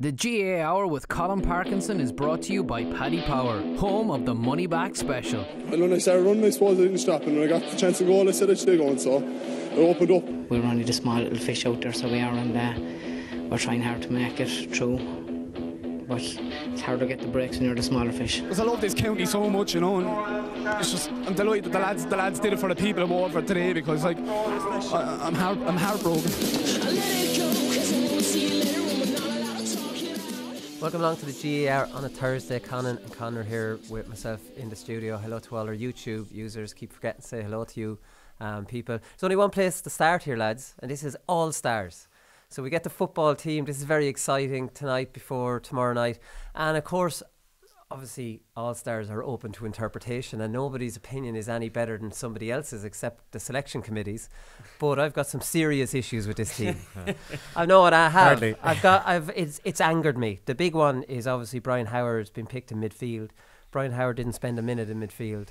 The GAA Hour with Colm Parkinson is brought to you by Paddy Power, home of the Money Back Special. And when I started running, I suppose I didn't stop, and when I got the chance to go, I said I should go, and so I opened up. We're only the small little fish out there, so we are, and we're trying hard to make it through. But it's hard to get the breaks when you're the smaller fish. Because I love this county so much, you know, and it's just, I'm delighted that the lads did it for the people I'm over today, because like I'm heartbroken. Welcome along to the GAA Hour on a Thursday. Conán and Conor here with myself in the studio. Hello to all our YouTube users. Keep forgetting to say hello to you people. There's only one place to start here, lads, and this is All Stars. So we get the football team. This is very exciting tonight before tomorrow night. And of course, obviously, All Stars are open to interpretation, and nobody's opinion is any better than somebody else's except the selection committees. But I've got some serious issues with this team. I know what I have. Hardly. It's angered me. The big one is obviously Brian Howard's been picked in midfield. Brian Howard didn't spend a minute in midfield.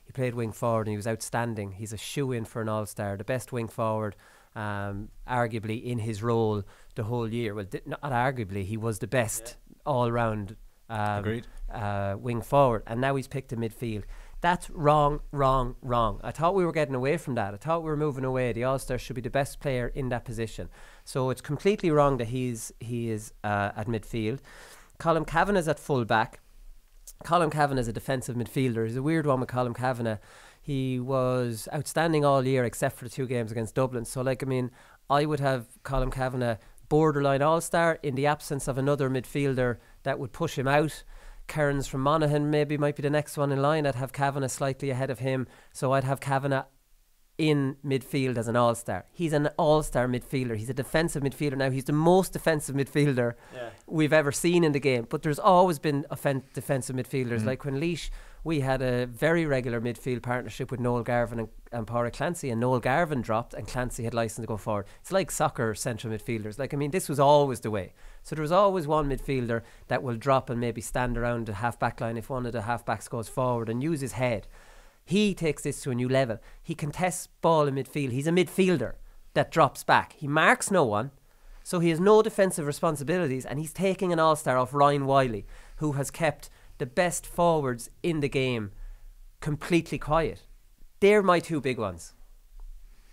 He played wing forward and he was outstanding. He's a shoe-in for an All-Star, the best wing forward, arguably in his role the whole year. Well, not arguably, he was the best all-round wing forward, and now he's picked a midfield. That's wrong. I thought we were getting away from that. I thought we were moving away. The All-Star should be the best player in that position. So it's completely wrong that he is at midfield. Colm Cavanagh is at full back. Colm Cavanagh is a defensive midfielder. He's a weird one with Colm Cavanagh. He was outstanding all year except for the 2 games against Dublin. So I would have Colm Cavanagh borderline All-Star in the absence of another midfielder that would push him out. Kearns from Monaghan maybe might be the next one in line. I'd have Kavanagh slightly ahead of him, so I'd have Kavanagh in midfield as an All-Star. He's an All-Star midfielder. He's a defensive midfielder now. He's the most defensive midfielder we've ever seen in the game, but there's always been defensive midfielders. Like when Laois, we had a very regular midfield partnership with Noel Garvan and Pádraig Clancy, and Noel Garvan dropped and Clancy had licence to go forward. It's like soccer central midfielders. This was always the way. So there was always one midfielder that will drop and maybe stand around the half-back line if one of the half-backs goes forward and use his head. He takes this to a new level. He contests ball in midfield. He's a midfielder that drops back. He marks no one, so he has no defensive responsibilities, and he's taking an All-Star off Ryan Wiley, who has kept the best forwards in the game completely quiet. They're my 2 big ones.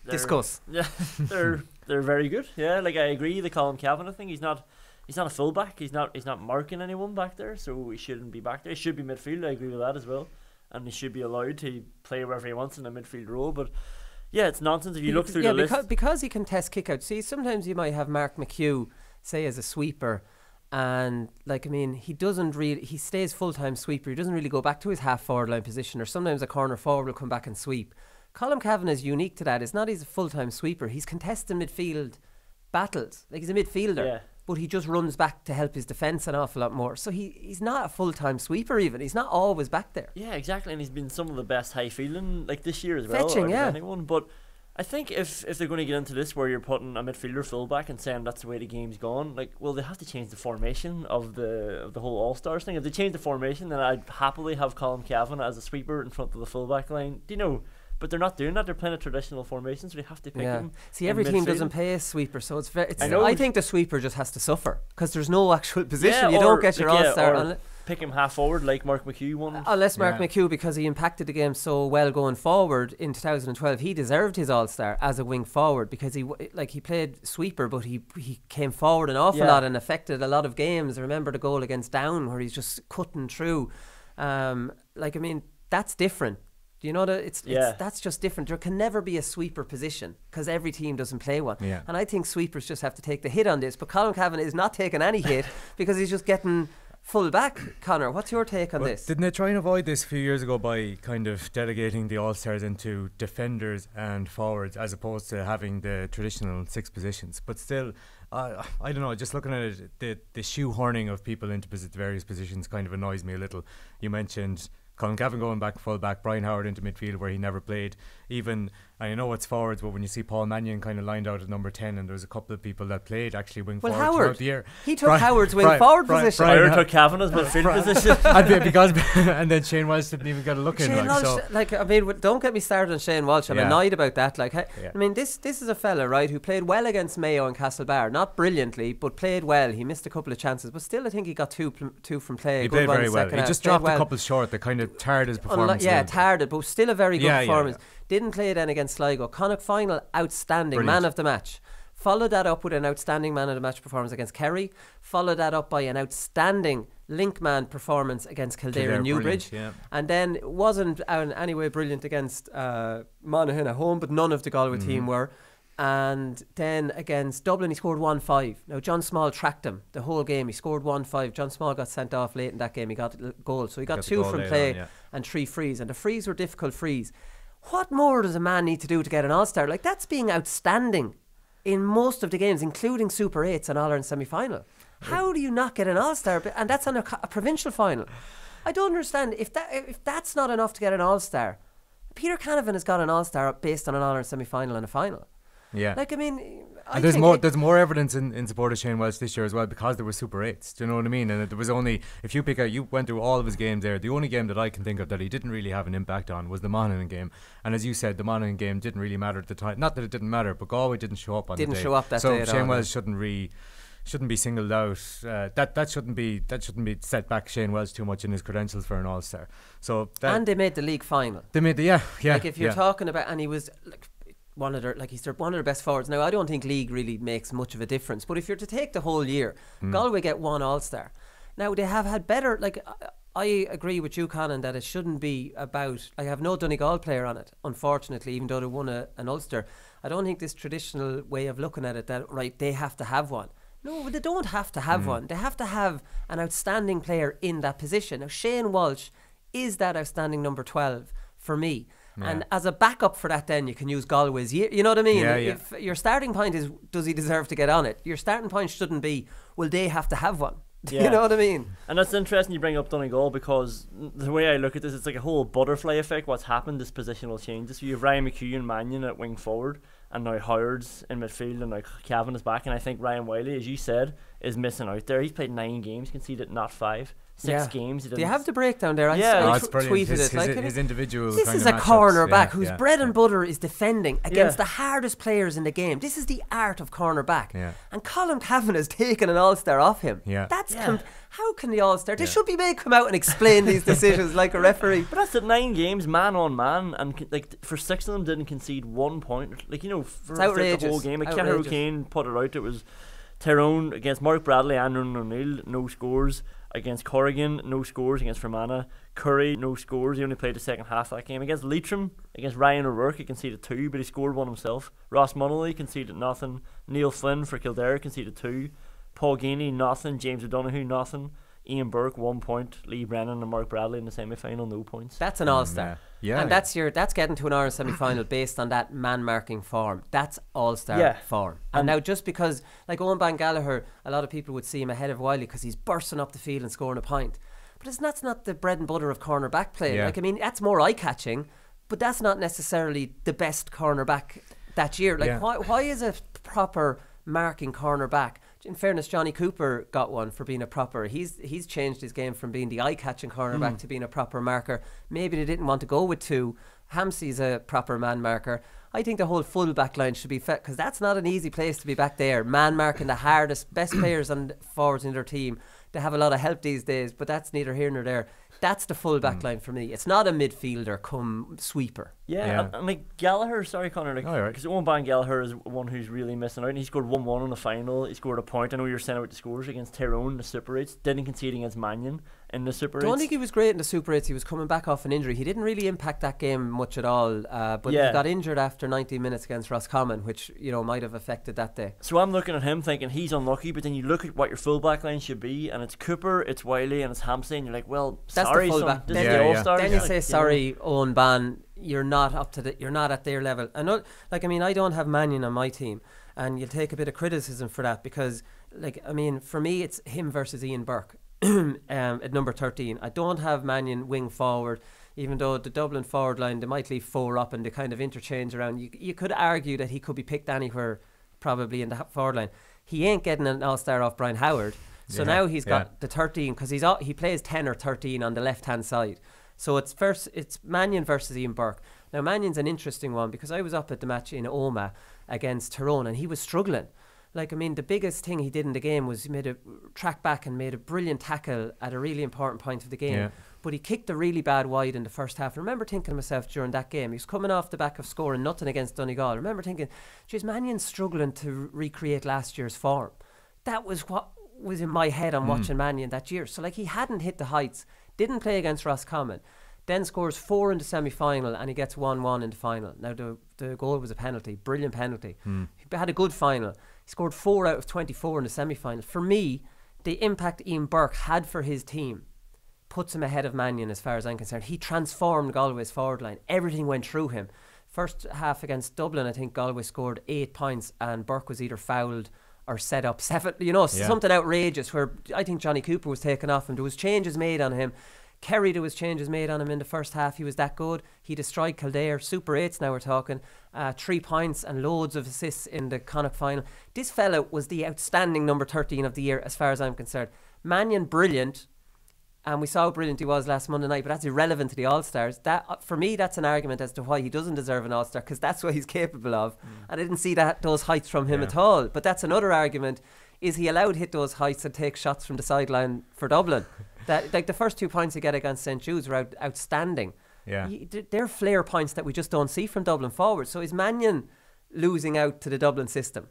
Discuss. Yeah, they're very good. Yeah, I agree. The Colm Cavanagh thing. He's not a fullback. He's not marking anyone back there, so he shouldn't be back there. He should be midfield. I agree with that as well. And he should be allowed to play wherever he wants in a midfield role. But yeah, it's nonsense if you look through the list. Because he can test kick-out. See, sometimes you might have Mark McHugh, say, as a sweeper, and he doesn't really, he stays full-time sweeper. He doesn't really go back to his half-forward line position, or sometimes a corner forward will come back and sweep. Colm Cavanagh is unique to that. It's not he's a full-time sweeper. He's contesting midfield battles. He's a midfielder. But he just runs back to help his defence an awful lot more. So he's not a full-time sweeper even. He's not always back there. Yeah, exactly. And he's been some of the best high-fielding this year as well. Fetching, anyone. But I think if they're going to get into this where you're putting a midfielder full-back and saying that's the way the game's gone, they have to change the formation of the whole All-Stars thing. If they change the formation, then I'd happily have Colm Cavanagh as a sweeper in front of the full-back line. Do you know? But they're not doing that. They're playing a traditional formation, so they have to pick him. See, every team doesn't play a sweeper, so it's very. I think the sweeper just has to suffer because there's no actual position. You don't get your All-Star. Pick him half forward like Mark McHugh won. Unless Mark McHugh, because he impacted the game so well going forward in 2012, he deserved his All-Star as a wing forward because he played sweeper, but he came forward an awful lot and affected a lot of games. I remember the goal against Down where he's just cutting through. That's different. Do you know that that's just different? There can never be a sweeper position because every team doesn't play one. Yeah. And I think sweepers just have to take the hit on this. But Colm Cavanagh is not taking any hit because he's just getting full back. Conor, what's your take on this? Didn't they try and avoid this a few years ago by kind of delegating the All-Stars into defenders and forwards as opposed to having the traditional 6 positions? But still, I don't know, just looking at it, the shoehorning of people into various positions kind of annoys me a little. You mentioned Colm Cavanagh going back full back, Brian Howard into midfield where he never played. Even And I know it's forwards, but when you see Paul Mannion kind of lined out at number 10, and there's a couple of people that played actually wing forward throughout the year. He took Howard's wing forward position. Brian took Kavanagh's midfield position. And then Shane Walsh didn't even get a look in. Shane Walsh, I mean, don't get me started on Shane Walsh. I'm annoyed about that. I mean, this is a fella, right, who played well against Mayo and Castlebar. Not brilliantly, but played well. He missed a couple of chances, but still I think he got two from play. He played very well. He just dropped a couple short that kind of tarred his performance. Tarred it, but still a very good performance. Didn't play then against Sligo. Connacht final, outstanding. Brilliant. Man of the match. Followed that up with an outstanding man of the match performance against Kerry. Followed that up by an outstanding link man performance against Kildare and Newbridge. And then it wasn't in any way brilliant against Monaghan at home, but none of the Galway team were. And then against Dublin he scored 1-5. Now John Small tracked him the whole game. He scored 1-5. John Small got sent off late in that game. He got a goal. So he got 2 from play and 3 frees. And the frees were difficult frees. What more does a man need to do to get an All-Star? Like, that's being outstanding in most of the games, including Super 8s and All-Ireland semi-final. How do you not get an All-Star? And that's on a provincial final. I don't understand. If that's not enough to get an All-Star, Peter Canavan has got an All-Star based on an All-Ireland semi-final and a final. Yeah. Like, I mean... And there's more evidence in support of Shane Walsh this year as well, because there were Super 8s. Do you know what I mean? And there was only, if you pick out, you went through all of his games there. The only game that I can think of that he didn't really have an impact on was the Monaghan game. And as you said, the Monaghan game didn't really matter at the time. Not that it didn't matter, but Galway didn't show up on the day. Didn't show up that day at all. So Shane Walsh shouldn't be singled out. That shouldn't be set back Shane Walsh too much in his credentials for an All-Star. So and they made the league final. They made the Like, if you're talking about, and he was like one of their best forwards. Now I don't think league really makes much of a difference, but if you're to take the whole year, Galway get 1 All-Star. Now they have had better. Like, I agree with you, Conán, that it shouldn't be about. I have no Donegal player on it, unfortunately, even though they won an Ulster. I don't think this traditional way of looking at it, that they have to have one. No, they don't have to have one. They have to have an outstanding player in that position. Now Shane Walsh is that outstanding number 12 for me. Yeah. And as a backup for that, then you can use Galway's year. You know what I mean? If your starting point is, does he deserve to get on it? Your starting point shouldn't be, will they have to have one? You know what I mean? And that's interesting you bring up Donegal, because the way I look at this, it's like a whole butterfly effect. What's happened, this positional changes. So you have Ryan McHugh and Mannion at wing forward, and now Howard's in midfield, and now Cavan is back. And I think Ryan Wiley, as you said, is missing out there. He's played 9 games, conceded not 5. 6 games. Do you have the breakdown there? I tweeted it. His individual. This is a cornerback whose bread and butter is defending against the hardest players in the game. This is the art of cornerback. And Colm Cavan has taken an All-Star off him. That's how can the All-Star? They should be made come out and explain these decisions like a referee. But that's at 9 games, man on man, and for 6 of them didn't concede 1 point. Like, you know, for the whole game. Like, Kehar O'Kane put it out. It was Tyrone against Mark Bradley and Ronan O'Neill, no scores. Against Corrigan, no scores. Against Fermanagh, Curry, no scores. He only played the second half of that game. Against Leitrim, against Ryan O'Rourke, he conceded 2, but he scored 1 himself. Ross Munnelly conceded nothing. Neil Flynn for Kildare conceded 2. Paul Geaney, nothing. James O'Donoghue, nothing. Ian Burke, 1 point. Lee Brennan and Mark Bradley in the semi-final, no points. That's an All-Star. And that's getting to an Ireland semi-final based on that man-marking form. That's All-Star form. And now, just because, like Owen Ban Gallagher, a lot of people would see him ahead of Wiley because he's bursting up the field and scoring a point. But that's not the bread and butter of cornerback play. Like, I mean, that's more eye-catching, but that's not necessarily the best cornerback that year. Like, why is a proper marking cornerback? In fairness, Johnny Cooper got one for being a proper. He's changed his game from being the eye-catching cornerback to being a proper marker. Maybe they didn't want to go with 2. Hampsey's a proper man marker. I think the whole full back line should be because that's not an easy place to be back there. Man marking the hardest, best players and forwards in their team. They have a lot of help these days, but that's neither here nor there. That's the full back line for me. It's not a midfielder come sweeper. And like Gallagher, sorry Conor, because Owen Ban Gallagher is one who's really missing out, and he scored 1-1 in the final. He scored a point. I know you were sending out the scores against Tyrone in the Super 8s, didn't concede against Mannion in the Super 8s. I don't think he was great in the Super 8s. He was coming back off an injury. He didn't really impact that game much at all, but he got injured after 19 minutes against Roscommon, which, you know, might have affected that day. So I'm looking at him thinking he's unlucky, but then you look at what your full back line should be, and it's Cooper, it's Wiley, and it's Hampsey, and you're like, well, that's sorry, the full back. Then you say, sorry, Owen Ban, you're not at their level. I know, like, I mean, I don't have Mannion on my team, and you'll take a bit of criticism for that because, like, I mean, for me, it's him versus Ian Burke at number 13. I don't have Mannion wing forward. even though the Dublin forward line, they might leave 4 up and they kind of interchange around. You could argue that he could be picked anywhere probably in the forward line. He ain't getting an all-star off Brian Howard. So now he's got the 13, because he plays 10 or 13 on the left-hand side. So it's Mannion versus Ian Burke. Now Mannion's an interesting one, because I was up at the match in Oma against Tyrone and he was struggling. Like, I mean, the biggest thing he did in the game was he made a track back and made a brilliant tackle at a really important point of the game. Yeah. But he kicked a really bad wide in the first half. I remember thinking to myself during that game, he was coming off the back of scoring nothing against Donegal. I remember thinking, geez, Mannion's struggling to recreate last year's form. That was what was in my head on watching Mannion that year. So, like, he hadn't hit the heights, didn't play against Roscommon, then scores 4 in the semi-final and he gets 1-1 in the final. Now, the goal was a penalty, brilliant penalty. He had a good final. He scored 4 out of 24 in the semi-final. For me, the impact Ian Burke had for his team puts him ahead of Mannion as far as I'm concerned. He transformed Galway's forward line. Everything went through him. First half against Dublin, I think Galway scored 8 points and Burke was either fouled or set up 7. Something outrageous where I think Johnny Cooper was taken off and there was changes made on him. Kerry, there was changes made on him in the first half. He was that good. He destroyed Kildare. Super 8s now we're talking. 3 points and loads of assists in the Connacht final. This fella was the outstanding number 13 of the year as far as I'm concerned. Mannion, brilliant. And we saw how brilliant he was last Monday night, but that's irrelevant to the All-Stars. That, for me, that's an argument as to why he doesn't deserve an All-Star, because that's what he's capable of. I didn't see those heights from him at all. But that's another argument. Is he allowed to hit those heights and take shots from the sideline for Dublin? That, like, the first 2 points he get against St. Jude's were outstanding. Yeah. They're flair points that we just don't see from Dublin forward. So is Mannion losing out to the Dublin system?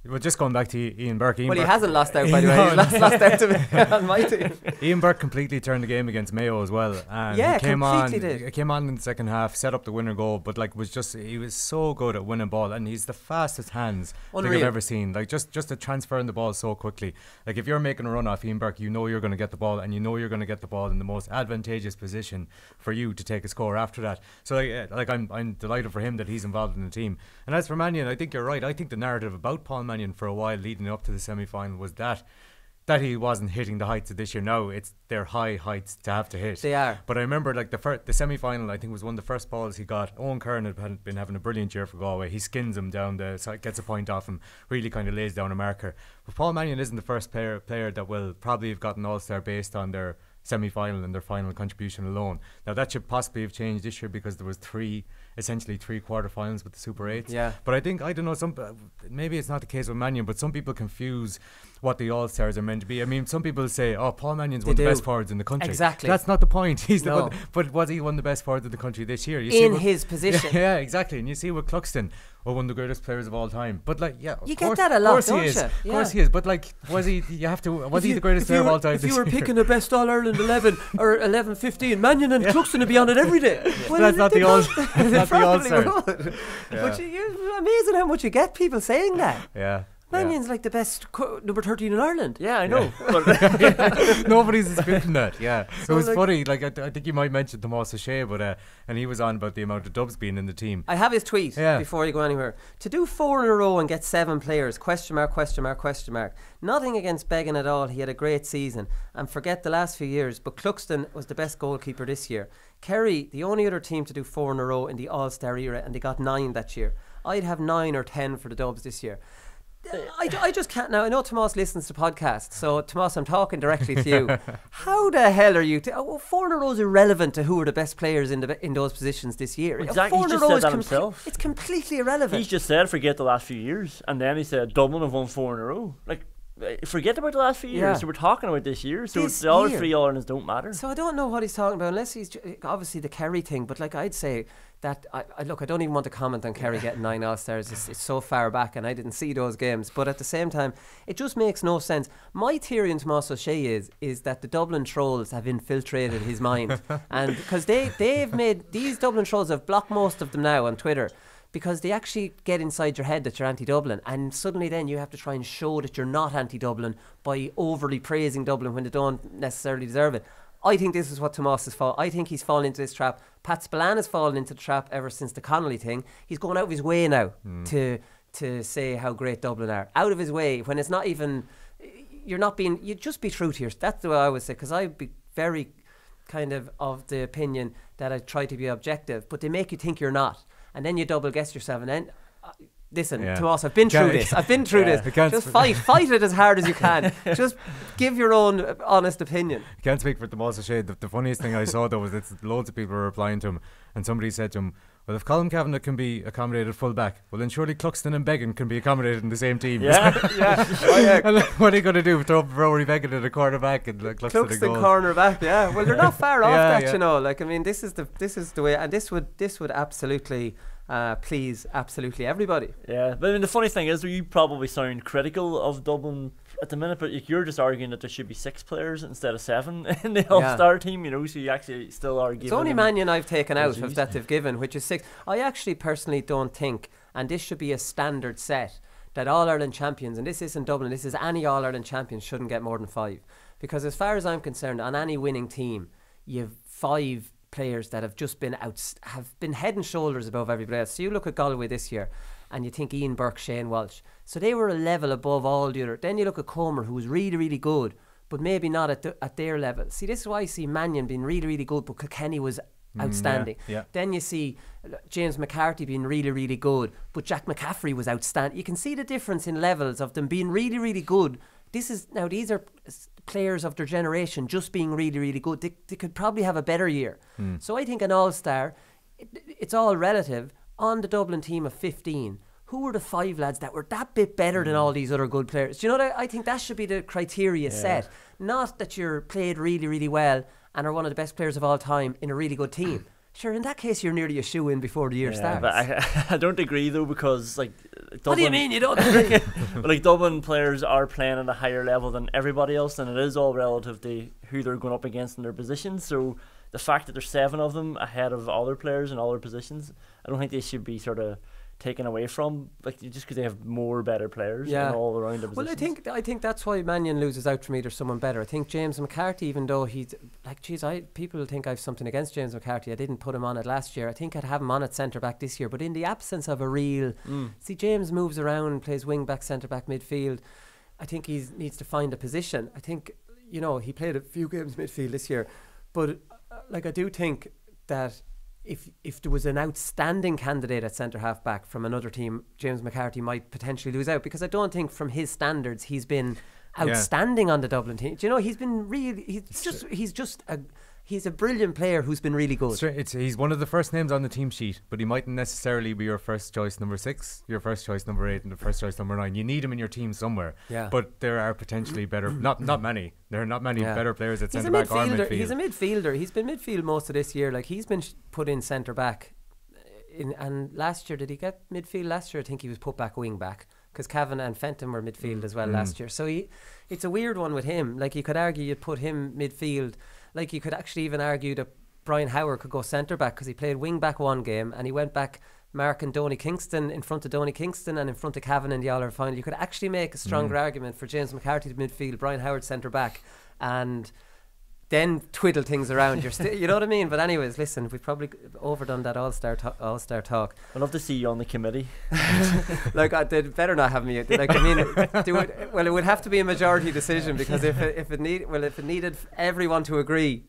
Well, just going back to Ian Burke. He hasn't lost out, by the way. He's lost out to me on my team. Ian Burke completely turned the game against Mayo as well. And yeah, he completely came on in the second half, set up the winner goal, but he was so good at winning ball, and he's the fastest hands I've ever seen. Like, just to transferring the ball so quickly. Like, if you're making a run off Ian Burke, you know you're going to get the ball, and you know you're going to get the ball in the most advantageous position for you to take a score after that. So I'm delighted for him that he's involved in the team. And as for Mannion, I think you're right. I think the narrative about Paul Mannion for a while leading up to the semi-final was that he wasn't hitting the heights of this year. Now it's their high heights to have to hit. They are. But I remember, like, the semi-final, I think, was one of the first balls he got. Owen Kern had been having a brilliant year for Galway. He skins him down gets a point off him, really kind of lays down a marker. But Paul Mannion isn't the first player that will probably have gotten All-Star based on their semi-final and their final contribution alone. Now that should possibly have changed this year because there was essentially three quarterfinals with the Super 8s. Yeah. But I think, I don't know, maybe it's not the case with Mannion, but some people confuse what the All-Stars are meant to be. I mean, some people say, Paul Mannion's one of the best forwards in the country. Exactly. That's not the point. He's the one, but was he one of the best forwards in the country this year? His position. Yeah, exactly. And you see with Cluxton, one of the greatest players of all time. But, like, you get that a lot, don't you? Of course he is. But, like, was he the greatest player of all time? If you were picking the best All-Ireland 11 or 11-15, Mannion and Cluxton would be on it every day. Well, that's not the All-Star. But you're amazing how much you get people saying that. Yeah. Mannion's like the best number 13 in Ireland. Yeah, I know. Nobody's disputing that. Yeah. So it was funny. Like, I think you might mention Tomas O'Shea, but and he was on about the amount of dubs being in the team. I have his tweet before you go anywhere. To do 4 in a row and get 7 players, question mark. Nothing against Beggan at all. He had a great season. And forget the last few years, but Cluxton was the best goalkeeper this year. Kerry, the only other team to do 4 in a row in the All-Star era, and they got 9 that year. I'd have 9 or 10 for the Dubs this year. I just can't now. I know Tomas listens to podcasts, so Tomas, I'm talking directly to you. How the hell are you? 4 in a row is irrelevant to who are the best players in those positions this year. Exactly, he just said that himself. It's completely irrelevant. He's just said forget the last few years, and then he said Dublin have won 4 in a row. Like, forget about the last few years. So we're talking about this year. So the other 3 All-Irelands don't matter. So I don't know what he's talking about, unless he's obviously the Kerry thing. But, like, I'd say that I don't even want to comment on Kerry getting 9 All-Stars. It's so far back and I didn't see those games. But at the same time, it just makes no sense. My theory in Tomas O'Shea is that the Dublin trolls have infiltrated his mind. And because they've made, these Dublin trolls have blocked most of them now on Twitter, because they actually get inside your head that you're anti-Dublin, and suddenly then you have to try and show that you're not anti-Dublin by overly praising Dublin when they don't necessarily deserve it. I think this is what Tomas has fallen. I think he's fallen into this trap. Pat Spillane has fallen into the trap ever since the Connolly thing. He's going out of his way now to say how great Dublin are. Out of his way when it's not even. You just be true to yourself. That's the way I would say, because I'd be very kind of the opinion that I try to be objective, but they make you think you're not, and then you double guess yourself, and then listen, Tomas, I've been through this. Just fight it as hard as you can. Just give your own honest opinion. I can't speak for Tomas O'Shea. The funniest thing I saw though was that loads of people were replying to him, and somebody said to him, well, if Colm Kavanagh can be accommodated full back, well then surely Cluxton and Beggan can be accommodated in the same team. And what are you going to do? Throw Rory Beggan at a quarterback and Cluxton corner back? Yeah, well they're not far off that, you know. Like, I mean, this is the way, and this would absolutely please absolutely everybody. Yeah, but I mean the funny thing is, you probably sound critical of Dublin at the minute, but you're just arguing that there should be 6 players instead of 7 in the All-Star team, you know, so you actually still are giving. It's only Mannion I've taken out of that they've given, which is 6. I actually personally don't think, and this should be a standard set, that All-Ireland champions, and this isn't Dublin, this is any All-Ireland champions, shouldn't get more than 5. Because as far as I'm concerned, on any winning team, you have 5 players that have just been have been head and shoulders above everybody else. So you look at Galway this year and you think Ian Burke, Shane Walsh, so they were a level above all the other. Then you look at Comer, who was really, really good, but maybe not at their level. See, this is why I see Mannion being really, really good, but Kilkenny was outstanding. Then you see James McCarthy being really, really good, but Jack McCaffrey was outstanding. You can see the difference in levels of them being really, really good. These are players of their generation just being really, really good. They could probably have a better year. So I think an All-Star, it's all relative. On the Dublin team of 15, who were the 5 lads that were that bit better than all these other good players? Do you know what I think that should be the criteria set, not that you're played really, really well and are one of the best players of all time in a really good team. Sure, in that case, you're nearly a shoe-in before the year starts. But I don't agree, though, because, like, Dublin... What do you mean you don't agree? But, like, Dublin players are playing at a higher level than everybody else, and it is all relative to who they're going up against in their positions. So the fact that there's 7 of them ahead of other players in other positions, I don't think they should be sort of taken away from, like, just because they have more better players all around the positions. Well, I think that's why Mannion loses out from either someone better. I think James McCarthy, even though he's like, people think I've something against James McCarthy. I didn't put him on it last year. I think I'd have him on at centre back this year. But in the absence of a real, see, James moves around, plays wing back, centre back, midfield. I think he needs to find a position. I think, you know, he played a few games midfield this year, but like, I do think that if there was an outstanding candidate at centre half back from another team, James McCarthy might potentially lose out, because I don't think from his standards he's been outstanding on the Dublin team. Do you know, he's been really, he's a brilliant player who's been really good. He's one of the first names on the team sheet, but he mightn't necessarily be your first choice number 6, your first choice number 8, and the first choice number 9. You need him in your team somewhere. But there are potentially better, not many. There are not many better players at centre back or midfield. He's a midfielder. He's been midfield most of this year. Like, he's been put in centre back. And last year, did he get midfield last year? I think he was put back wing back, because Kavanagh and Fenton were midfield as well last year. So it's a weird one with him. Like, you could argue you'd put him midfield. Like, you could actually even argue that Brian Howard could go centre back, because he played wing back one game and he went back marking Donny Kingston in front of Donny Kingston and in front of Kavanagh in the All-Ireland final. You could actually make a stronger argument for James McCarthy to midfield, Brian Howard centre back, and then twiddle things around. You know what I mean? But anyways, listen, we've probably overdone that all-star talk. I'd love to see you on the committee. Like, they'd better not have me. Like, I mean, it would have to be a majority decision, because if it needed everyone to agree,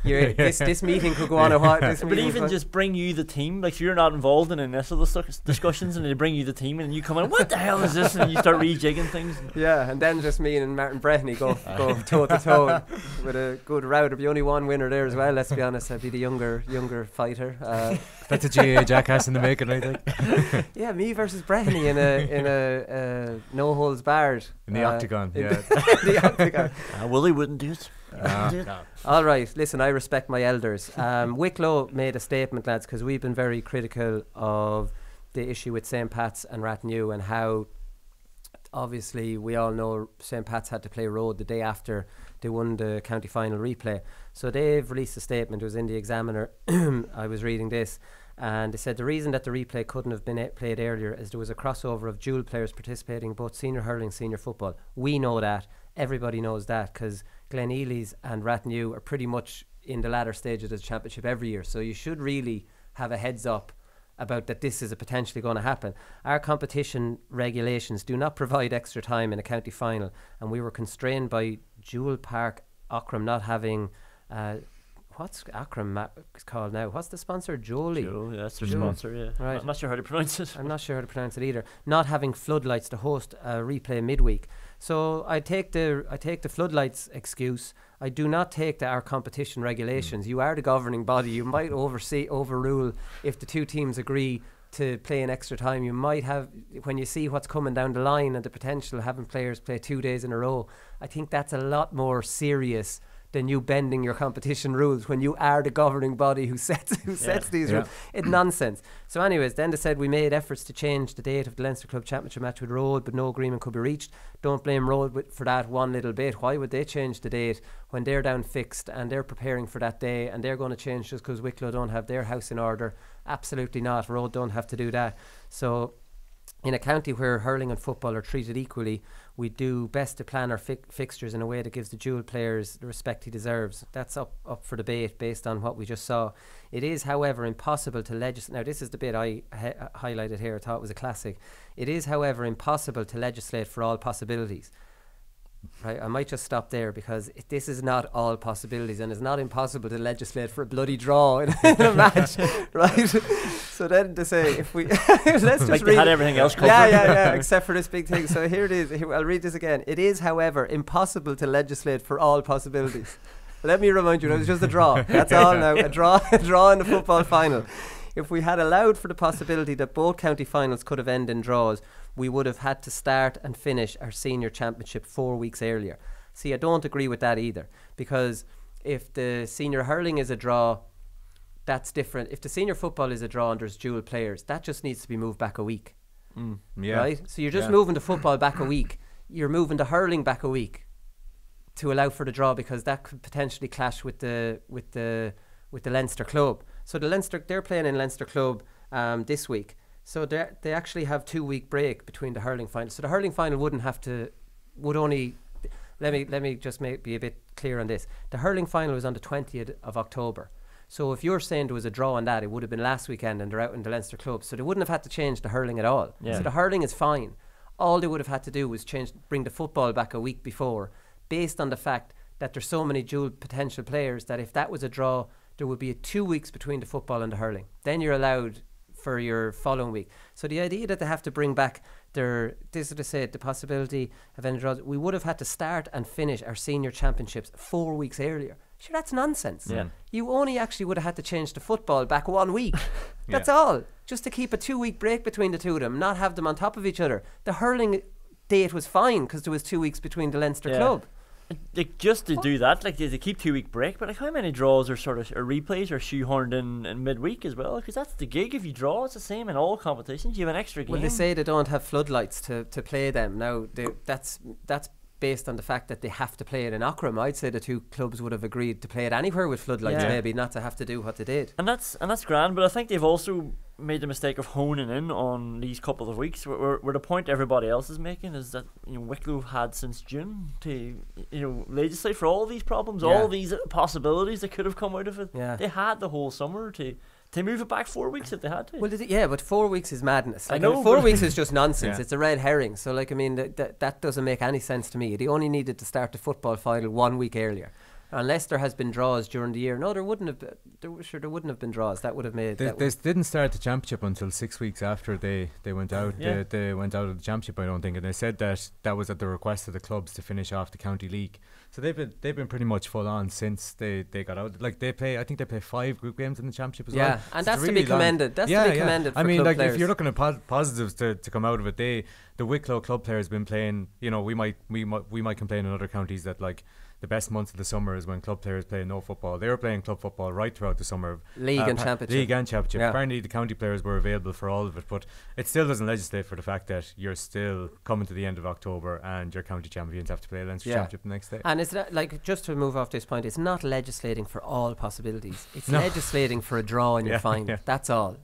this meeting could go on a while. But even just bring you the team. Like, if you're not involved in initial discussions and they bring you the team and you come in, what the hell is this? And you start rejigging things. Yeah, and then just me and Martin Breheny go toe to toe with a good route. There'd be only one winner there as well, let's be honest. I'd be the younger fighter. That's a GAA jackass in the making, I think. Yeah, me versus Breheny in a no holds barred in the octagon. The octagon. Willie wouldn't do it. No. All right, listen, I respect my elders. Wicklow made a statement, lads, because we've been very critical of the issue with St. Pat's and Rathnew, and how obviously we all know St. Pat's had to play Road the day after they won the county final replay. So they've released a statement. It was in the Examiner. I was reading this, and they said the reason that the replay couldn't have been played earlier is there was a crossover of dual players participating in both senior hurling, senior football. We know that. Everybody knows that, because Glen Ely's and Rathnew are pretty much in the latter stage of the championship every year. So you should really have a heads up about that this is potentially going to happen. Our competition regulations do not provide extra time in a county final, and we were constrained by Jewel Park Ockram not having what's Akram called now? What's the sponsor? JOE.ie. Yeah, that's their sponsor. Yeah, Right. I'm not sure how to pronounce it. I'm not sure how to pronounce it either. Not having floodlights to host a replay midweek. So I take the floodlights excuse. I do not take our competition regulations. You are the governing body. You might overrule if the two teams agree to play in extra time. You might have, when you see what's coming down the line and the potential of having players play 2 days in a row, I think that's a lot more serious than you bending your competition rules when you are the governing body who sets these rules. It's nonsense. So anyways, then they said we made efforts to change the date of the Leinster Club Championship match with Road, but no agreement could be reached. Don't blame Road for that one little bit. Why would they change the date when they're down fixed and they're preparing for that day, and they're going to change just because Wicklow don't have their house in order? Absolutely not. Road don't have to do that. So in a county where hurling and football are treated equally, we do best to plan our fixtures in a way that gives the dual players the respect he deserves. That's up for debate based on what we just saw. It is, however, impossible to legislate. Now, this is the bit I highlighted here. I thought it was a classic. It is, however, impossible to legislate for all possibilities. Right, I might just stop there because this is not all possibilities, and it's not impossible to legislate for a bloody draw in a match, right? So then to say, if we let's just like read, they had everything else covered. yeah, except for this big thing. So here it is. I'll read this again. It is, however, impossible to legislate for all possibilities. Let me remind you, it was just a draw. That's all now. A draw in the football final. If we had allowed for the possibility that both county finals could have ended in draws, we would have had to start and finish our senior championship 4 weeks earlier. See, I don't agree with that either, because if the senior hurling is a draw, that's different. If the senior football is a draw and there's dual players, that just needs to be moved back a week. Right? So you're just moving the football back a week. You're moving the hurling back a week to allow for the draw, because that could potentially clash with the Leinster club. So they're playing in Leinster club this week. So they actually have 2 week break between the hurling final. So the hurling final let me just be a bit clear on this. The hurling final was on the 20th of October. So if you're saying there was a draw on that, it would have been last weekend and they're out in the Leinster club. So they wouldn't have had to change the hurling at all. Yeah. So the hurling is fine. All they would have had to do was bring the football back a week before, based on the fact that there's so many dual potential players that if that was a draw, there would be 2 weeks between the football and the hurling. Then you're allowed for your following week. So the idea that they have to bring back the possibility of any draws, we would have had to start and finish our senior championships 4 weeks earlier. Sure, that's nonsense. Yeah. You only actually would have had to change the football back 1 week. That's all. Just to keep a 2 week break between the two of them, not have them on top of each other. The hurling date was fine because there was 2 weeks between the Leinster club. Like, just to do that, like they keep 2 week break, but like how many draws are sort of replays are shoehorned in midweek as well? Because that's the gig. If you draw, it's the same in all competitions. You have an extra game. Well, they say they don't have floodlights to play them. Now that's based on the fact that they have to play it in Ockram. I'd say the two clubs would have agreed to play it anywhere with floodlights, maybe not to have to do what they did. And that's grand, but I think they've also made the mistake of honing in on these couple of weeks where the point everybody else is making is that Wicklow had since June to legislate for all these problems, all these possibilities that could have come out of it. They had the whole summer to move it back 4 weeks if they had to. Well, but 4 weeks is madness. I know, 4 weeks is just nonsense. It's a red herring. So that doesn't make any sense to me. They only needed to start the football final 1 week earlier. Unless there has been draws during the year. No, there wouldn't have been. There wouldn't have been draws. That would have made. They didn't start the championship until 6 weeks after they went out. They went out of the championship, I don't think, and they said that was at the request of the clubs to finish off the county league. So they've been pretty much full on since they got out. Like I think they play 5 group games in the championship as well. Yeah, and that's really to be commended. That's to be commended. For I mean, club players. If you're looking at positives to come out of it, the Wicklow club players been playing. We might complain in other counties that like the best months of the summer is when club players play no football. They were playing club football right throughout the summer. League and championship. Yeah. Apparently the county players were available for all of it, but it still doesn't legislate for the fact that you're still coming to the end of October and your county champions have to play a Leinster championship the next day. And it's not, like, just to move off this point, it's not legislating for all possibilities. It's legislating for a draw in your final. Yeah. That's all.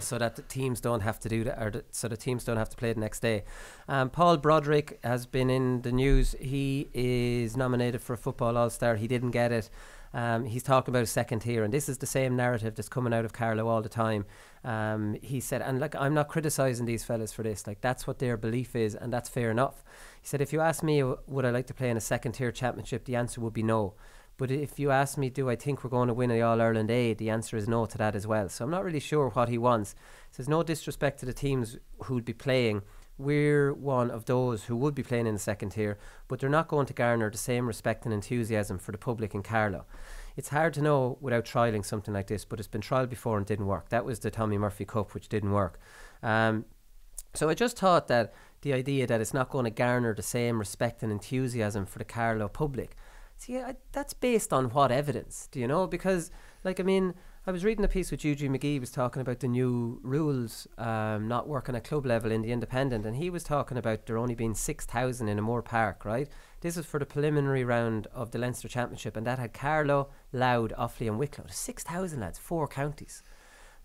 So that the teams don't have to do that, so the teams don't have to play the next day. Paul Broderick has been in the news. He is nominated for a Football All-Star. He didn't get it. He's talking about a second tier, and this is the same narrative that's coming out of Carlow all the time. He said, and like, I'm not criticising these fellas for this, like, that's what their belief is, and that's fair enough. He said, if you ask me, would I like to play in a second tier championship, the answer would be no. But if you ask me, do I think we're going to win the All-Ireland A, the answer is no to that as well. So I'm not really sure what he wants. So there's no disrespect to the teams who'd be playing. We're one of those who would be playing in the second tier, but they're not going to garner the same respect and enthusiasm for the public in Carlow. It's hard to know without trialling something like this, but it's been trialled before and didn't work. That was the Tommy Murphy Cup, which didn't work. So I just thought that the idea that it's not going to garner the same respect and enthusiasm for the Carlow public, see, that's based on what evidence, do you know? Because, like, I mean, I was reading a piece with Eugene McGee, was talking about the new rules not working at club level in the Independent, and he was talking about there only being 6,000 in Moore Park, right? This is for the preliminary round of the Leinster Championship, and that had Carlow, Louth, Offaly and Wicklow. 6,000 lads, 4 counties.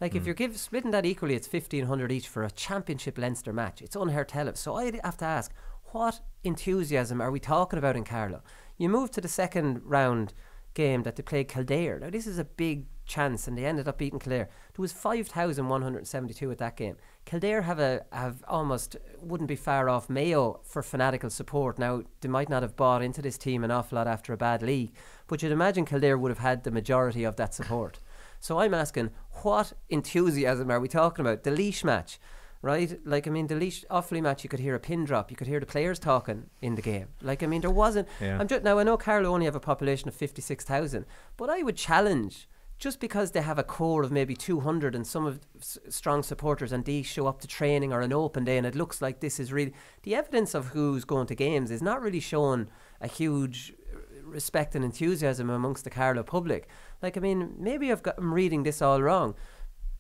Like, if you're splitting that equally, it's 1,500 each for a championship Leinster match. It's unheard of. So I have to ask, what enthusiasm are we talking about in Carlow? You move to the second round game that they played Kildare. Now, this is a big chance, and they ended up beating Kildare. There was 5,172 at that game. Kildare have almost, wouldn't be far off Mayo for fanatical support. Now, they might not have bought into this team an awful lot after a bad league, but you'd imagine Kildare would have had the majority of that support. So I'm asking, what enthusiasm are we talking about? The Laois match, right? Like, I mean, the Laois Offaly match, you could hear a pin drop. You could hear the players talking in the game. Like, I mean, there wasn't... Yeah. Now, I know Carlow only have a population of 56,000, but I would challenge, just because they have a core of maybe 200 and some of strong supporters, and these show up to training or an open day and it looks like this is really... The evidence of who's going to games is not really showing a huge respect and enthusiasm amongst the Carlow public. Like, I mean, maybe I'm reading this all wrong,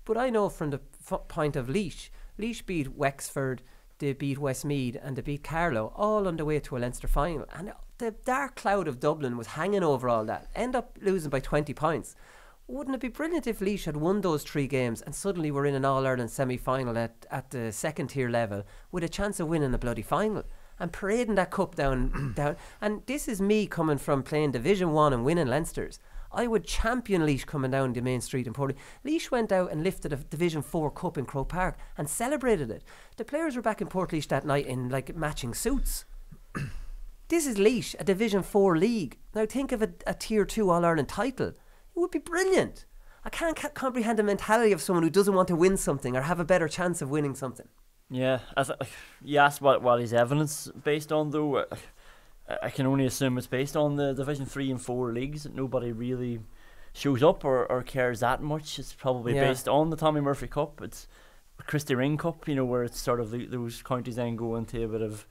but I know from the point of Laois beat Wexford, they beat Westmeath and they beat Carlow, all on the way to a Leinster final, and the dark cloud of Dublin was hanging over all that. End up losing by 20 points. Wouldn't it be brilliant if Laois had won those 3 games and suddenly we're in an All-Ireland semi-final at the second tier level with a chance of winning a bloody final and parading that cup down. And this is me coming from playing Division 1 and winning Leinsters. I would champion Laois coming down the main street in Portland. Laois went out and lifted a Division 4 cup in Croke Park and celebrated it. The players were back in Portlaoise that night in like matching suits. This is Laois, a Division 4 league. Now think of a Tier 2 All-Ireland title. It would be brilliant. I can't comprehend the mentality of someone who doesn't want to win something or have a better chance of winning something. Yeah, you asked what his evidence based on, though. I can only assume it's based on the Division 3 and 4 leagues that nobody really shows up or cares that much. It's probably based on the Tommy Murphy Cup. It's Christy Ring Cup, you know, where it's sort of those counties then go into a bit of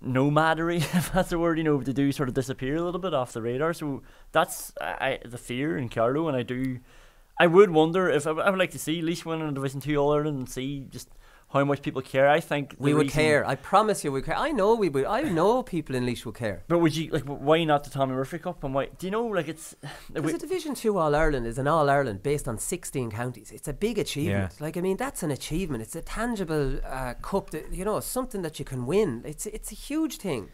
nomadery, if that's the word, you know, they do sort of disappear a little bit off the radar. So that's the fear in Carlow, and I would wonder if I would like to see Laois win in Division 2 All-Ireland and see just how much people care. I think we would care. I promise you we care. I know we would. I know people in Laois would care. But would you, like, why not the Tommy Murphy Cup? And why, do you know, like, it's... Because a Division 2 All-Ireland is an All-Ireland based on 16 counties. It's a big achievement. Yeah. Like, I mean, that's an achievement. It's a tangible cup that, you know, something that you can win. It's a huge thing.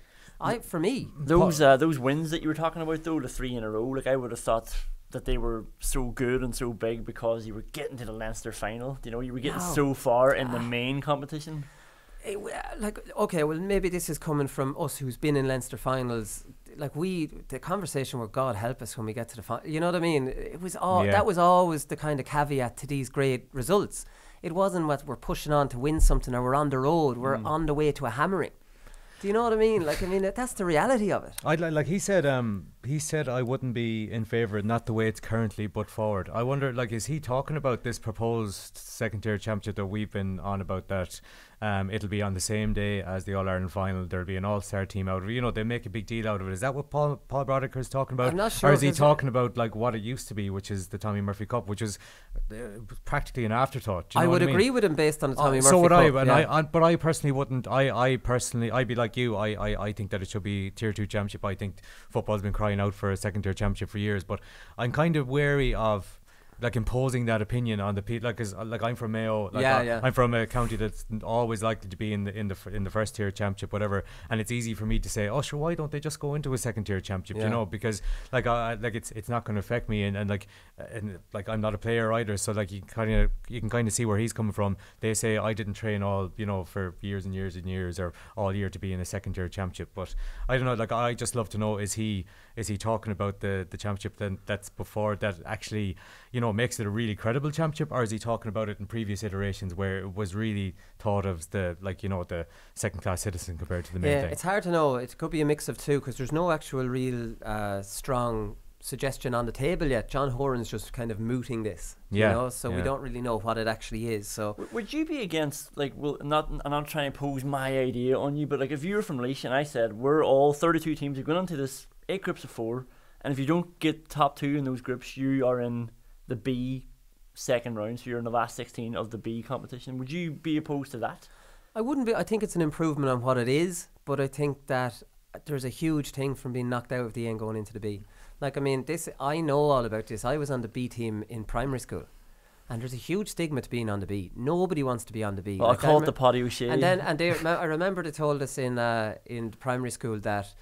For me. Those wins that you were talking about, though, the 3 in a row, like, I would have thought that they were so good and so big because you were getting to the Leinster final. You know, you were getting so far in the main competition. Okay, well, maybe this is coming from us who's been in Leinster finals. Like, the conversation where God help us when we get to the final. You know what I mean? It was that was always the kind of caveat to these great results. It wasn't what we're pushing on to win something or we're on the road. We're on the way to a hammering. Do you know what I mean? Like, I mean, that's the reality of it. Like he said I wouldn't be in favour, not the way it's currently, but forward. I wonder, like, is he talking about this proposed second tier championship that we've been on about, that it'll be on the same day as the All-Ireland final, there'll be an all-star team out of it, you know, they make a big deal out of it. Is that what Paul Broderick is talking about? I'm not sure. Or is he talking about, like, what it used to be, which is the Tommy Murphy Cup, which is practically an afterthought? Do you know I would what agree with him based on the Tommy Murphy so would Cup. but I personally wouldn't. I'd be like you. I think that it should be Tier 2 championship. I think football's been crying out for a second tier championship for years, but I'm kind of wary of like imposing that opinion on the people. Like, 'cause, like I'm from Mayo. Like Yeah. I'm from a county that's always likely to be in the first tier championship, whatever. And it's easy for me to say, oh sure, why don't they just go into a second tier championship? You know, because like it's not going to affect me, and like I'm not a player either. So like you can kind of see where he's coming from. They say I didn't train all, you know, for years and years and years, or all year to be in a second tier championship. But I don't know. Like I just love to know, is he talking about the championship then that's before that actually, you know, makes it a really credible championship, or is he talking about it in previous iterations where it was really thought of the, like, you know, the second class citizen compared to the main thing? It's hard to know. It could be a mix of two, because there's no actual real strong suggestion on the table yet. John Horan's just kind of mooting this, you know, so we don't really know what it actually is. So would you be against, like, well, I'm not trying to pose my idea on you, but like if you were from Laois and I said we're all 32 teams, we're going into this 8 groups of 4, and if you don't get top 2 in those groups, you are in the B second round, so you're in the last 16 of the B competition. Would you be opposed to that? I wouldn't be. I think it's an improvement on what it is, but I think that there's a huge thing from being knocked out of the A and going into the B. Like, I mean, I know all about this. I was on the B team in primary school, and there's a huge stigma to being on the B. Nobody wants to be on the B. Well, like, I call it the potty O'Shea. I remember they told us in primary school that,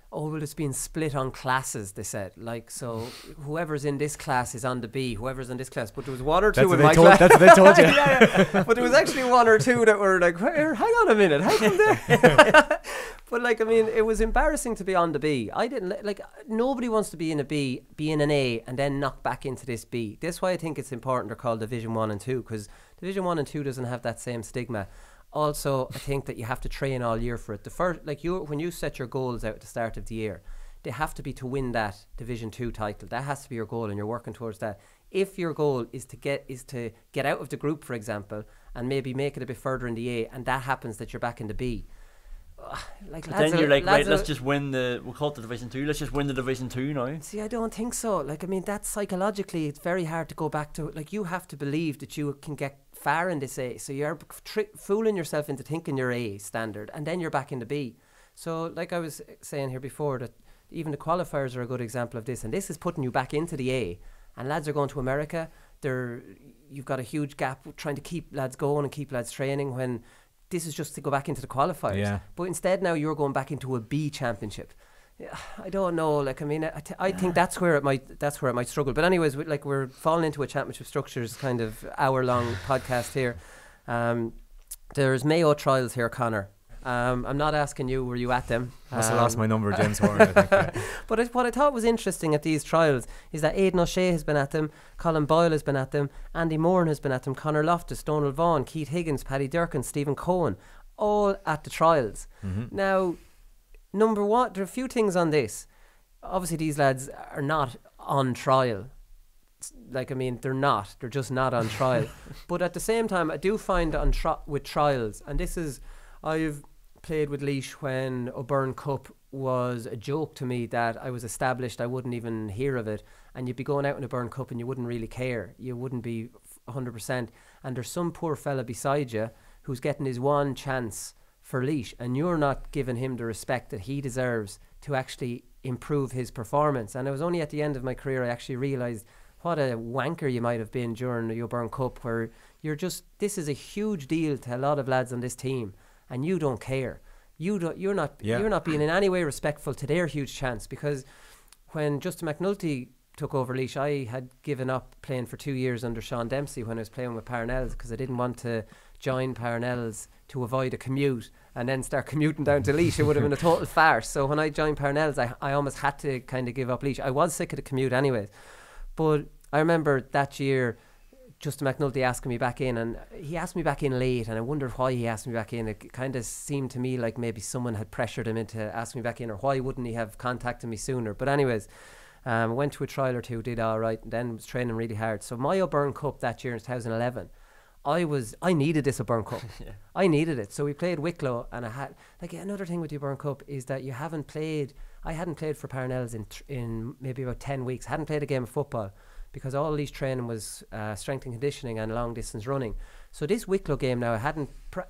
oh, well, it's being split on classes, they said. Like, so whoever's in this class is on the B, whoever's in this class. But there was one or two in my class. That's what they told you. yeah. But there was actually one or two that were like, hang on a minute, how come there? But, like, I mean, it was embarrassing to be on the B. I didn't, like, nobody wants to be in a B, be in an A, and then knock back into this B. That's why I think it's important they're called Division 1 and 2, because Division 1 and 2 doesn't have that same stigma. Also, I think that you have to train all year for it. The first, like, when you set your goals out at the start of the year, they have to be to win that Division 2 title. That has to be your goal, and you're working towards that. If your goal is to get out of the group, for example, and maybe make it a bit further in the A, and that happens that you're back in the B, like, then you're like, right, let's just win we'll call it the Division 2, let's just win the Division 2 now. See, I don't think so. Like, I mean, that's psychologically, it's very hard to go back to. Like, you have to believe that you can get far in this A, so you're fooling yourself into thinking you're A standard, and then you're back in the B. So, like I was saying here before, that even the qualifiers are a good example of this, and this is putting you back into the A, and lads are going to America. You've got a huge gap trying to keep lads going and keep lads training, when this is just to go back into the qualifiers. Yeah. But instead now you're going back into a B championship. I don't know. Like, I mean, I think that's where it might struggle. But anyways, we're falling into a championship structures kind of hour-long podcast here. There's Mayo trials here, Conor. I'm not asking you, were you at them? Must have lost my number, James Horan, I think. Yeah. But what I thought was interesting at these trials is that Aidan O'Shea has been at them, Colin Boyle has been at them, Andy Moran has been at them, Conor Loftus, Donald Vaughan, Keith Higgins, Paddy Durkin, Stephen Cohen, all at the trials. Mm-hmm. Now, number one, there are a few things on this. Obviously, these lads are not on trial. Like, I mean, they're just not on trial. But at the same time, I do find with trials, and this is, I've played with Laois when O'Byrne Cup was a joke to me, that I was established, I wouldn't even hear of it, and you'd be going out in O'Byrne Cup and you wouldn't really care, you wouldn't be 100%, and there's some poor fella beside you who's getting his one chance for Laois, and you're not giving him the respect that he deserves to actually improve his performance. And it was only at the end of my career I actually realised what a wanker you might have been during the O'Byrne Cup, where this is a huge deal to a lot of lads on this team, and you don't care. You're not being in any way respectful to their huge chance, because when Justin McNulty took over Laois, I had given up playing for 2 years under Sean Dempsey when I was playing with Parnells, because I didn't want to join Parnells to avoid a commute and then start commuting down to Laois. It would have been a total farce. So when I joined Parnells, I almost had to kind of give up Laois. I was sick of the commute anyways. But I remember that year Justin McNulty asking me back in, and he asked me back in late, and I wondered why he asked me back in. It kind of seemed to me like maybe someone had pressured him into asking me back in, or why wouldn't he have contacted me sooner. But anyways, went to a trial or two, did all right, and then was training really hard. So my O'Byrne Cup that year in 2011, I needed this O'Byrne Cup. Yeah. I needed it. So we played Wicklow, and I had, like, another thing with the O'Byrne Cup is that I hadn't played for Parnells in maybe about 10 weeks. Hadn't played a game of football, because all these training was strength and conditioning and long distance running. So this Wicklow game now, I hadn't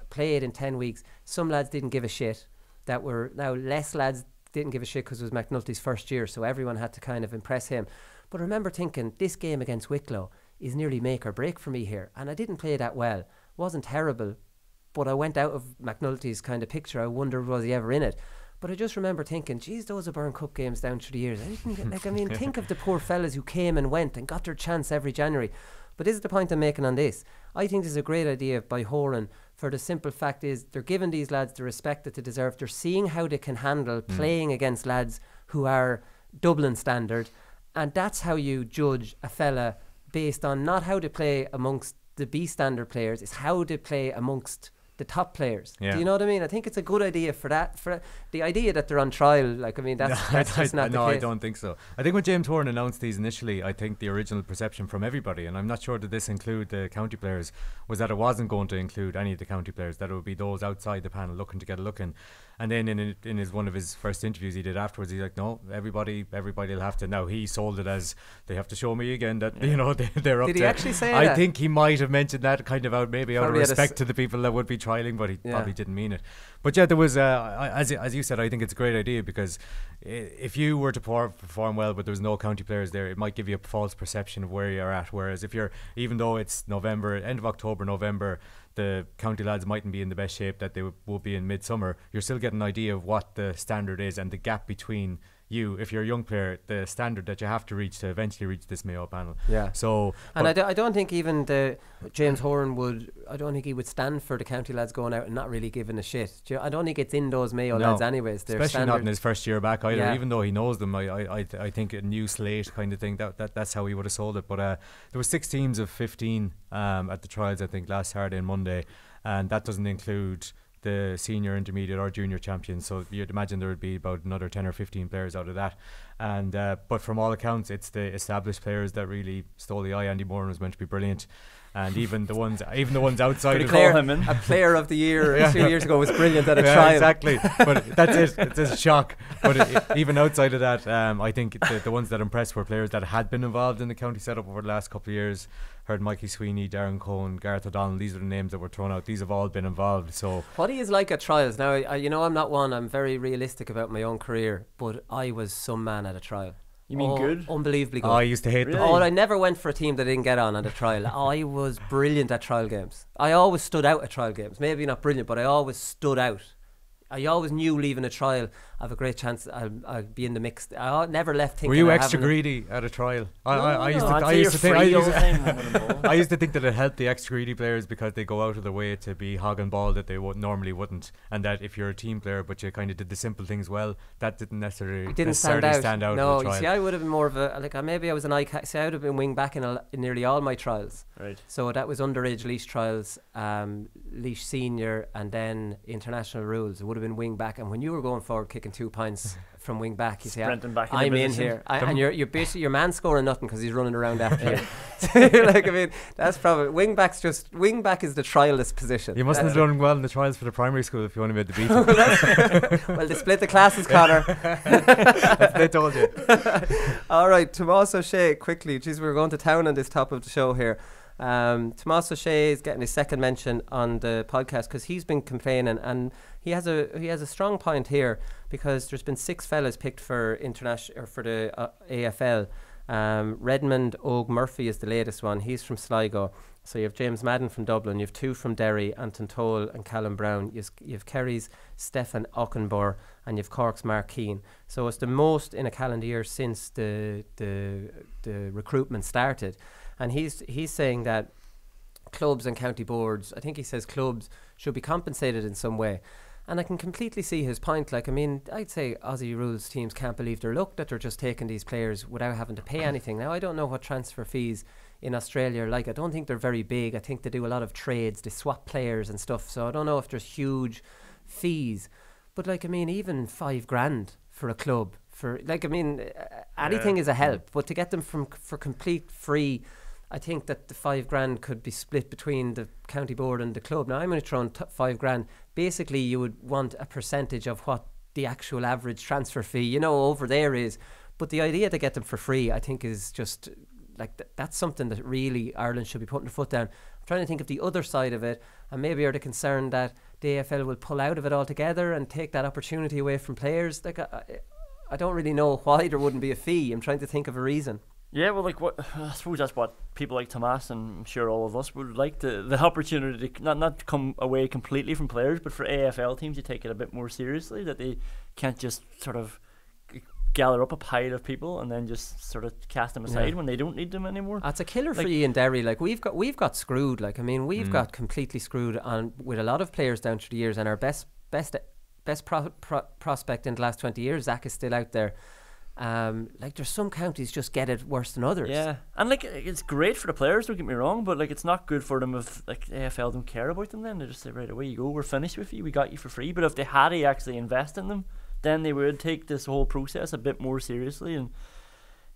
played in 10 weeks. Some lads didn't give a shit. Less lads didn't give a shit because it was McNulty's first year, so everyone had to kind of impress him. But I remember thinking, this game against Wicklow is nearly make or break for me here. And I didn't play that well. Wasn't terrible, but I went out of McNulty's kind of picture. I wondered, was he ever in it? But I just remember thinking, geez, those are Byrne Cup games down through the years. I didn't get, like, I mean, think of the poor fellas who came and went and got their chance every January. But this is the point I'm making on this. I think this is a great idea by Horan, for the simple fact is they're giving these lads the respect that they deserve. They're seeing how they can handle playing against lads who are Dublin standard. And that's how you judge a fella, based on not how they play amongst the B standard players, it's how they play amongst the top players. Yeah. Do you know what I mean? I think it's a good idea for that. For the idea that they're on trial, like, I mean, that's just not the case. No, I don't think so. I think when James Horan announced these initially, I think the original perception from everybody, and I'm not sure that this include the county players, was that it wasn't going to include any of the county players, that it would be those outside the panel looking to get a look in. And then in his one of his first interviews he did afterwards, he's like, no, everybody will have to. Now he sold it as, they have to show me again that you know they're up. Did to he actually say I that? think he might have mentioned that kind of out of Probably respect to the people that would be trialing, but he probably didn't mean it. But yeah, there was as you said, I think it's a great idea, because if you were to perform well but there was no county players there, it might give you a false perception of where you're at. Whereas if you're, even though it's November, end of October, November, the county lads mightn't be in the best shape that they will be in midsummer, you're still getting an idea of what the standard is and the gap between you, if you're a young player, the standard that you have to reach to eventually reach this Mayo panel. Yeah. So, and I don't think even the James Horan would, I don't think he would stand for the county lads going out and not really giving a shit. I don't think it's in those Mayo lads anyways. Especially not in his first year back either. Yeah. Even though he knows them, I think a new slate kind of thing, that's how he would have sold it. But there were 6 teams of 15 at the trials, I think, last Saturday and Monday, and that doesn't include the senior, intermediate or junior champions, so you'd imagine there would be about another 10 or 15 players out of that. And but from all accounts, it's the established players that really stole the eye. Andy Moran was meant to be brilliant, and even the ones outside of a player of the year 2 years ago was brilliant at a trial. Exactly. But that's it. It's a shock. But even outside of that, I think the ones that impressed were players that had been involved in the county setup over the last couple of years. Heard Mikey Sweeney, Darren Cohn, Gareth O'Donnell. These are the names that were thrown out. These have all been involved. So what he is like at trials now, I'm not one. I'm very realistic about my own career, but I was some man at a trial. You mean good? Unbelievably good. I used to hate them. I never went for a team that didn't get on at a trial. I was brilliant at trial games. I always stood out at trial games. Maybe not brilliant, but I always stood out. I always knew leaving a trial, I have a great chance I'll be in the mix. I never left thinking. Were you extra greedy at a trial? I used to think that it helped the extra greedy players because they go out of their way to be hog and ball that they normally wouldn't, and that if you're a team player but you kind of did the simple things well, that didn't necessarily stand out. No, at a trial. You see, I would have been more of a maybe I was an see, I would have been wing back in nearly all my trials. Right. So that was underage leash trials, leash senior, and then international rules. It would have been wing back, and when you were going forward kicking 2 points from wing back, you say, I'm in here, and you're basically your man scoring nothing because he's running around after you. So like, I mean, that's probably wing back is the trialist position. You mustn't have done well in the trials for the primary school if you only made the beat. Well, they split the classes, Conor. They told you. All right, Tomás O'Shea, quickly. Geez, we're going to town on this top of the show here. Tomás O'Shea is getting his second mention on the podcast because he's been complaining, and he has a strong point here, because there's been 6 fellas picked for international or for the AFL. Redmond Og Murphy is the latest one. He's from Sligo. So you have James Madden from Dublin, you have 2 from Derry, Anton Toll and Callum Brown. You have Kerry's Stefan Ockenbor, and you have Cork's Mark Keane. So it's the most in a calendar year since the recruitment started. And he's saying that clubs and county boards, I think he says clubs should be compensated in some way. And I can completely see his point. Like, I mean, I'd say Aussie rules teams can't believe their luck that they're just taking these players without having to pay anything. Now, I don't know what transfer fees in Australia are like. I don't think they're very big. I think they do a lot of trades. They swap players and stuff. So I don't know if there's huge fees. But, like, I mean, even $5,000 for a club, anything is a help. But to get them for complete free, I think that the $5,000 could be split between the county board and the club. Now, I'm going to throw in $5,000. Basically, you would want a percentage of what the actual average transfer fee, over there is. But the idea to get them for free, I think, is just like that's something that really Ireland should be putting their foot down. I'm trying to think of the other side of it, and maybe are they concerned that the AFL will pull out of it altogether and take that opportunity away from players? Like, I don't really know why there wouldn't be a fee. I'm trying to think of a reason. Yeah, well, like what I suppose that's what people like Tomas and I'm sure all of us would like the opportunity to not come away completely from players, but for AFL teams to take it a bit more seriously, that they can't just sort of gather up a pile of people and then just sort of cast them aside when they don't need them anymore. That's a killer for you in Derry. Like we've got screwed. Like I mean, we've got completely screwed on with a lot of players down through the years, and our best prospect in the last 20 years, Zach, is still out there. Like there's some counties just get it worse than others. Yeah, and like it's great for the players, don't get me wrong, but like it's not good for them if like AFL don't care about them. Then they just say, right, away you go, we're finished with you, we got you for free. But if they had to actually invest in them, then they would take this whole process a bit more seriously. And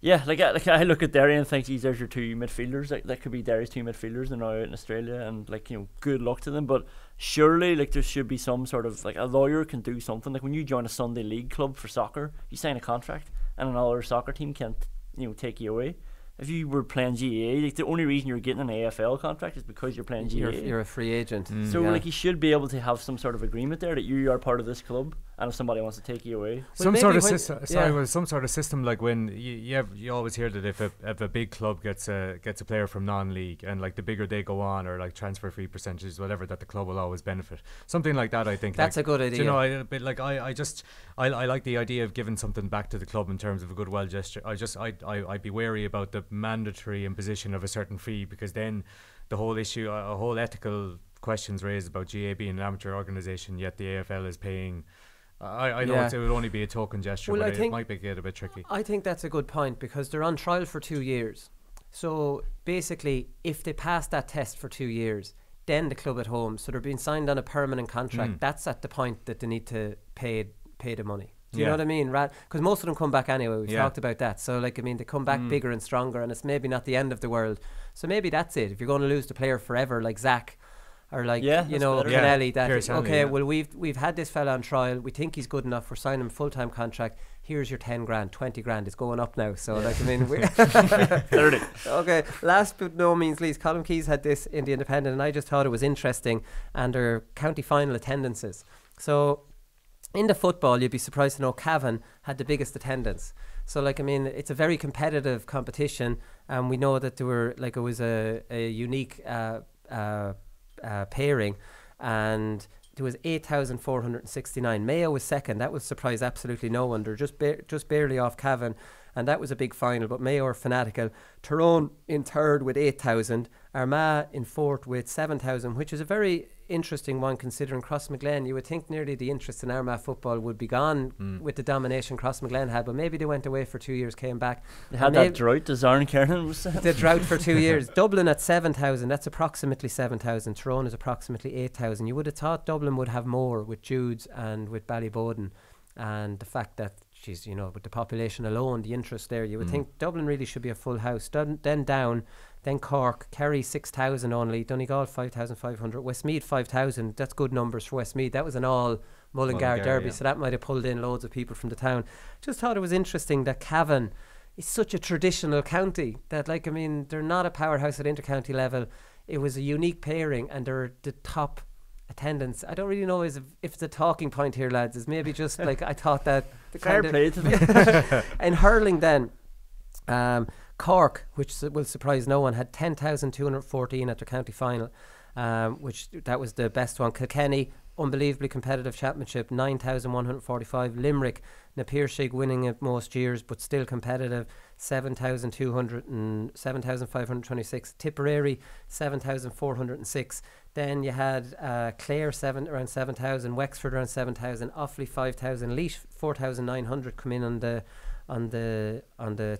yeah, like I look at Derry and think, geez, there's your two midfielders. That could be Derry's two midfielders. They're now out in Australia, and like, you know, good luck to them. But surely, like, there should be some sort of, like, a lawyer can do something. Like when you join a Sunday league club for soccer, you sign a contract, and another soccer team can't, you know, take you away. If you were playing GAA, like the only reason you're getting an AFL contract is because you're playing GAA. You're a free agent. So like you should be able to have some sort of agreement there that you are part of this club, and if somebody wants to take you away, some sort of system. Some sort of system, like when you always hear that if a big club gets a player from non-league, and like the bigger they go on, or like transfer fee percentages, whatever, that the club will always benefit. Something like that, I think. That's like, a good idea. You know, I like the idea of giving something back to the club in terms of a goodwill gesture. I'd be wary about the mandatory imposition of a certain fee, because then the whole issue, a whole ethical questions raised about GAA being an amateur organisation, yet the AFL is paying. I know it would only be a token gesture, but it might get a bit tricky. I think that's a good point, because they're on trial for 2 years. So basically, if they pass that test for 2 years, then the club at home, so they're being signed on a permanent contract, that's at the point that they need to pay the money. Do you know what I mean? Because most of them come back anyway. We've talked about that. So, like, I mean, they come back bigger and stronger, and it's maybe not the end of the world. So maybe that's it. If you're going to lose the player forever, like Zach, or like, you know, Kennelly, well, we've had this fella on trial. We think he's good enough. We're signing him a full-time contract. Here's your 10 grand, 20 grand. It's going up now. So, like, I mean, 30. Okay, last but no means least, Colm Keys had this in the Independent, and I just thought it was interesting, and their county final attendances. So, in the football, you'd be surprised to know Cavan had the biggest attendance. So, like, I mean, it's a very competitive competition, and we know that there were, like, it was a unique pairing, and there was 8,469. Mayo was second. That would surprise absolutely no one. They're just barely off Cavan, and that was a big final, but Mayo are fanatical. Tyrone in third with 8,000. Armagh in fourth with 7,000, which is a very interesting one considering Crossmaglen. You would think nearly the interest in Armagh football would be gone with the domination Crossmaglen had, but maybe they went away for 2 years, came back. They had that drought, as Aaron Kernan was saying. The drought for 2 years. Dublin at 7,000, that's approximately 7,000. Tyrone is approximately 8,000. You would have thought Dublin would have more with Jude's and with Ballyboden, and the fact that, geez, you know, with the population alone, the interest there, you would think Dublin really should be a full house. Then Down, then Cork, Kerry 6,000 only, Donegal 5,500, Westmeath 5,000. That's good numbers for Westmeath. That was an all Mullingar derby, so that might have pulled in loads of people from the town. Just thought it was interesting that Cavan is such a traditional county that, like, I mean, they're not a powerhouse at intercounty level. It was a unique pairing, and they're the top attendance. I don't really know if it's a talking point here, lads. It's maybe just like I thought that the fair play to them. In hurling then, Cork, which will surprise no one, had 10,214 at their county final, which that was the best one. Kilkenny, unbelievably competitive championship, 9,145. Limerick, na Piarsaigh winning it most years, but still competitive, 7,526. Tipperary, 7,406. Then you had Clare around 7,000, Wexford around 7,000, Offaly 5,000, Laois 4,900 come in on the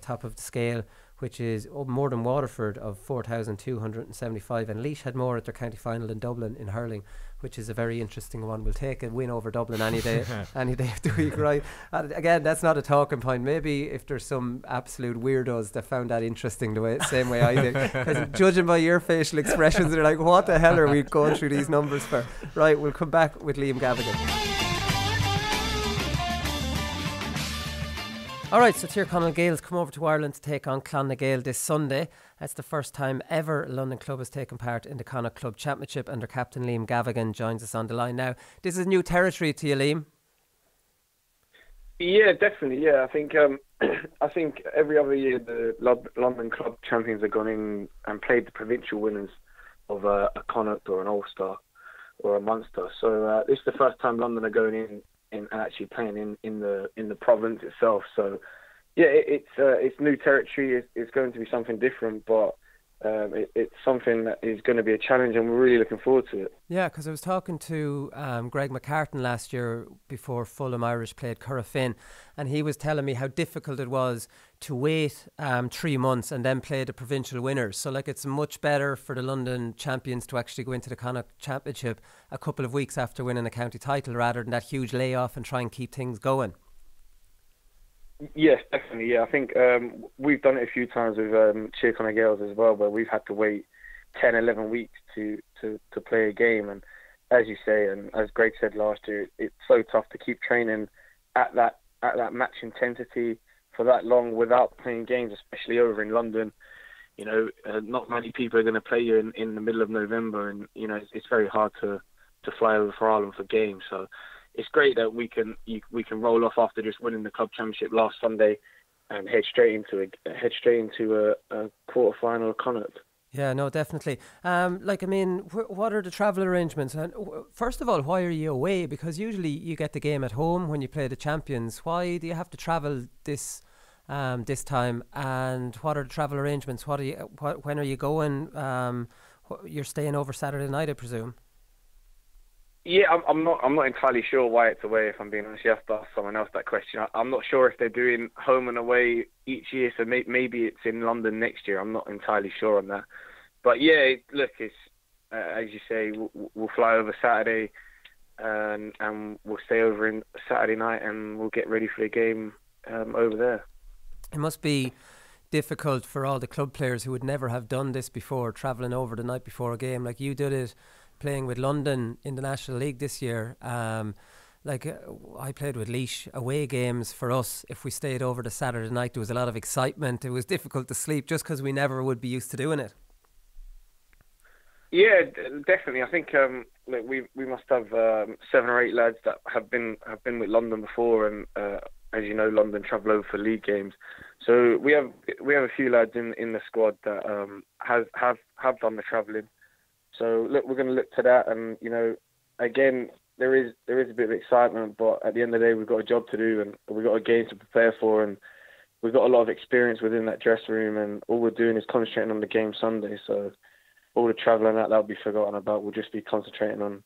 top of the scale, which is more than Waterford of 4,275, and Laois had more at their county final than Dublin in hurling, which is a very interesting one. We'll take a win over Dublin any day of the week, right? Again, that's not a talking point. Maybe if there's some absolute weirdos that found that interesting the same way I did, because judging by your facial expressions, they're like, what the hell are we going through these numbers for? Right, we'll come back with Liam Gavaghan. Alright, so Tir Chonaill Gaels come over to Ireland to take on Clon na Gael this Sunday. That's the first time ever a London club has taken part in the Connacht Club Championship, and their captain Liam Gavaghan joins us on the line now. This is new territory to you, Liam. Yeah, definitely. Yeah, I think I think every other year the London club champions have gone in and played the provincial winners of a Connacht or an Ulster or a Munster. So this is the first time London are going in and actually playing in the province itself. So yeah, it's new territory. It's going to be something different, but it's something that is going to be a challenge, and we're really looking forward to it. Yeah, because I was talking to Greg McCartan last year before Fulham Irish played Corofin, and he was telling me how difficult it was to wait 3 months and then play the provincial winners. So like it's much better for the London champions to actually go into the Connacht Championship a couple of weeks after winning a county title rather than that huge layoff and try and keep things going. Yes, definitely. Yeah, I think we've done it a few times with Tir Chonaill Gaels as well, where we've had to wait 10, 11 weeks to play a game. And as you say, and as Greg said last year, it's so tough to keep training at that match intensity for that long without playing games, especially over in London. You know, not many people are going to play you in the middle of November, and you know it's very hard to fly over for Ireland for games. So it's great that we can roll off after just winning the club championship last Sunday and head straight into a quarter final of Connacht. Yeah, no, definitely. What are the travel arrangements? And first of all, why are you away? Because usually you get the game at home when you play the champions. Why do you have to travel this time? And what are the travel arrangements? When are you going? You're staying over Saturday night, I presume. Yeah, I'm not entirely sure why it's away, if I'm being honest. You have to ask someone else that question. I'm not sure if they're doing home and away each year, so maybe it's in London next year. I'm not entirely sure on that. But yeah, look, it's as you say, we'll fly over Saturday and we'll stay over in Saturday night and we'll get ready for the game over there. It must be difficult for all the club players who would never have done this before, travelling over the night before a game. Like you did it playing with London in the National League this year. I played with Laois. Away games for us, if we stayed over the Saturday night, there was a lot of excitement. It was difficult to sleep just because we never would be used to doing it. Yeah, definitely. I think we must have 7 or 8 lads that have been with London before, and as you know, London travel over for league games. So we have a few lads in the squad that have done the travelling. So look, we're going to look to that, and you know, again, there is a bit of excitement, but at the end of the day, we've got a job to do, and we've got a game to prepare for, and we've got a lot of experience within that dressing room, and all we're doing is concentrating on the game Sunday. So all the travelling that'll be forgotten about. We'll just be concentrating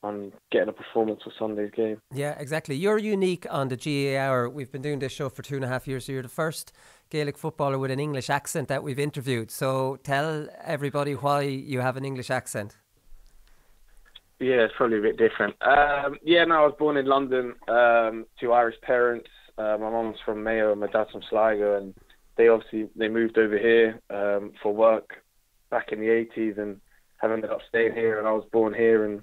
on getting a performance for Sunday's game. Yeah, exactly. You're unique on the GAA Hour. We've been doing this show for 2.5 years, so you're the first Gaelic footballer with an English accent that we've interviewed. So tell everybody why you have an English accent. Yeah, it's probably a bit different. I was born in London to Irish parents. My mum's from Mayo and my dad's from Sligo, and they moved over here for work back in the 80s and have ended up staying here, and I was born here and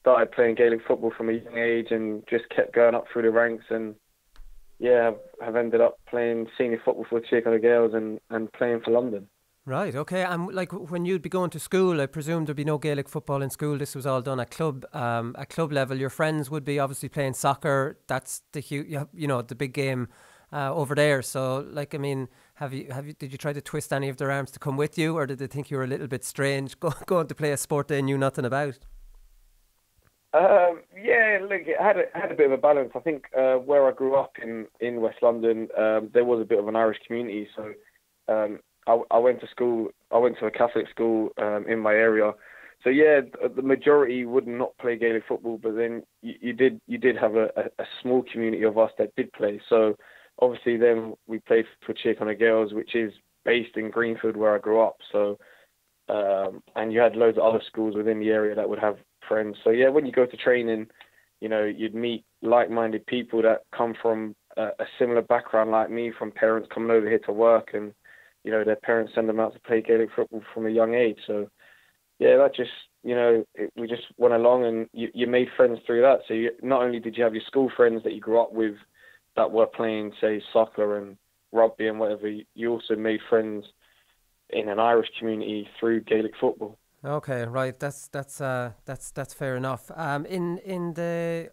started playing Gaelic football from a young age and just kept going up through the ranks, and have ended up playing senior football for Tir Chonaill Gaels and playing for London. Right, okay. And like when you'd be going to school, I presume there'd be no Gaelic football in school. This was all done at club level. Your friends would be obviously playing soccer. That's the the big game over there. So, like, I mean, did you try to twist any of their arms to come with you, or did they think you were a little bit strange going to play a sport they knew nothing about? Look, it had a bit of a balance. I think where I grew up in West London, there was a bit of an Irish community. So I went to school. I went to a Catholic school in my area. So yeah, the majority would not play Gaelic football, but then you did have a small community of us that did play. So obviously then we played for Tir Chonaill Gaels, which is based in Greenfield where I grew up. So and you had loads of other schools within the area that would have friends. So yeah, when you go to training, you know, you'd meet like-minded people that come from a similar background like me, from parents coming over here to work, and you know, their parents send them out to play Gaelic football from a young age. So yeah, that just, you know, we just went along, and you made friends through that. So not only did you have your school friends that you grew up with that were playing, say, soccer and rugby and whatever, you also made friends in an Irish community through Gaelic football. Okay, right. That's fair enough. In the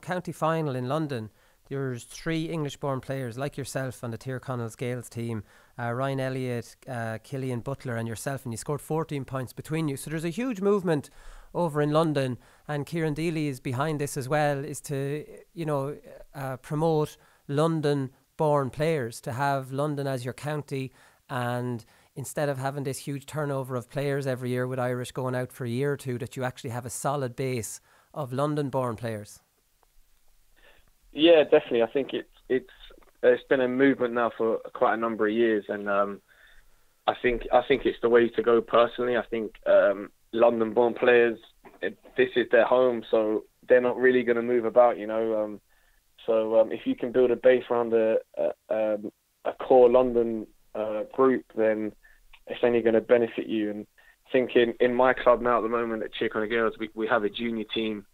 county final in London there's 3 English-born players like yourself on the Tir Chonaill Gaels team, Ryan Elliott, Killian Butler and yourself, and you scored 14 points between you. So there's a huge movement over in London, and Kieran Deely is behind this as well, is to, promote London-born players, to have London as your county, and instead of having this huge turnover of players every year with Irish going out for a year or two, that you actually have a solid base of London-born players. Yeah, definitely. I think it's been a movement now for quite a number of years, and I think it's the way to go. Personally, I think London-born players, this is their home, so they're not really going to move about, So if you can build a base around a core London group, then it's only going to benefit you. And I think in my club now at the moment at Tir Chonaill Gaels, we have a junior team,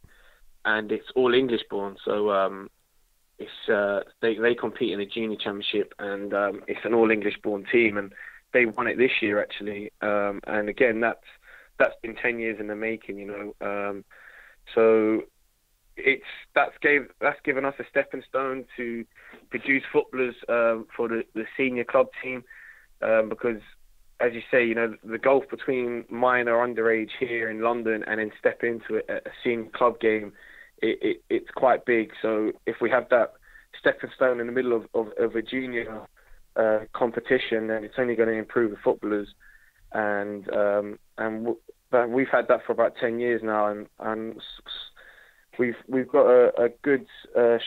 and it's all English born. So they compete in the junior championship, and it's an all English born team, and they won it this year actually. And again, that's been 10 years in the making, So that's given us a stepping stone to produce footballers for the senior club team, because as you say, the gulf between minor underage here in London and then step into a senior club game, it's quite big. So if we have that stepping stone in the middle of a junior competition, then it's only going to improve the footballers. And we've had that for about 10 years now, and we've got a good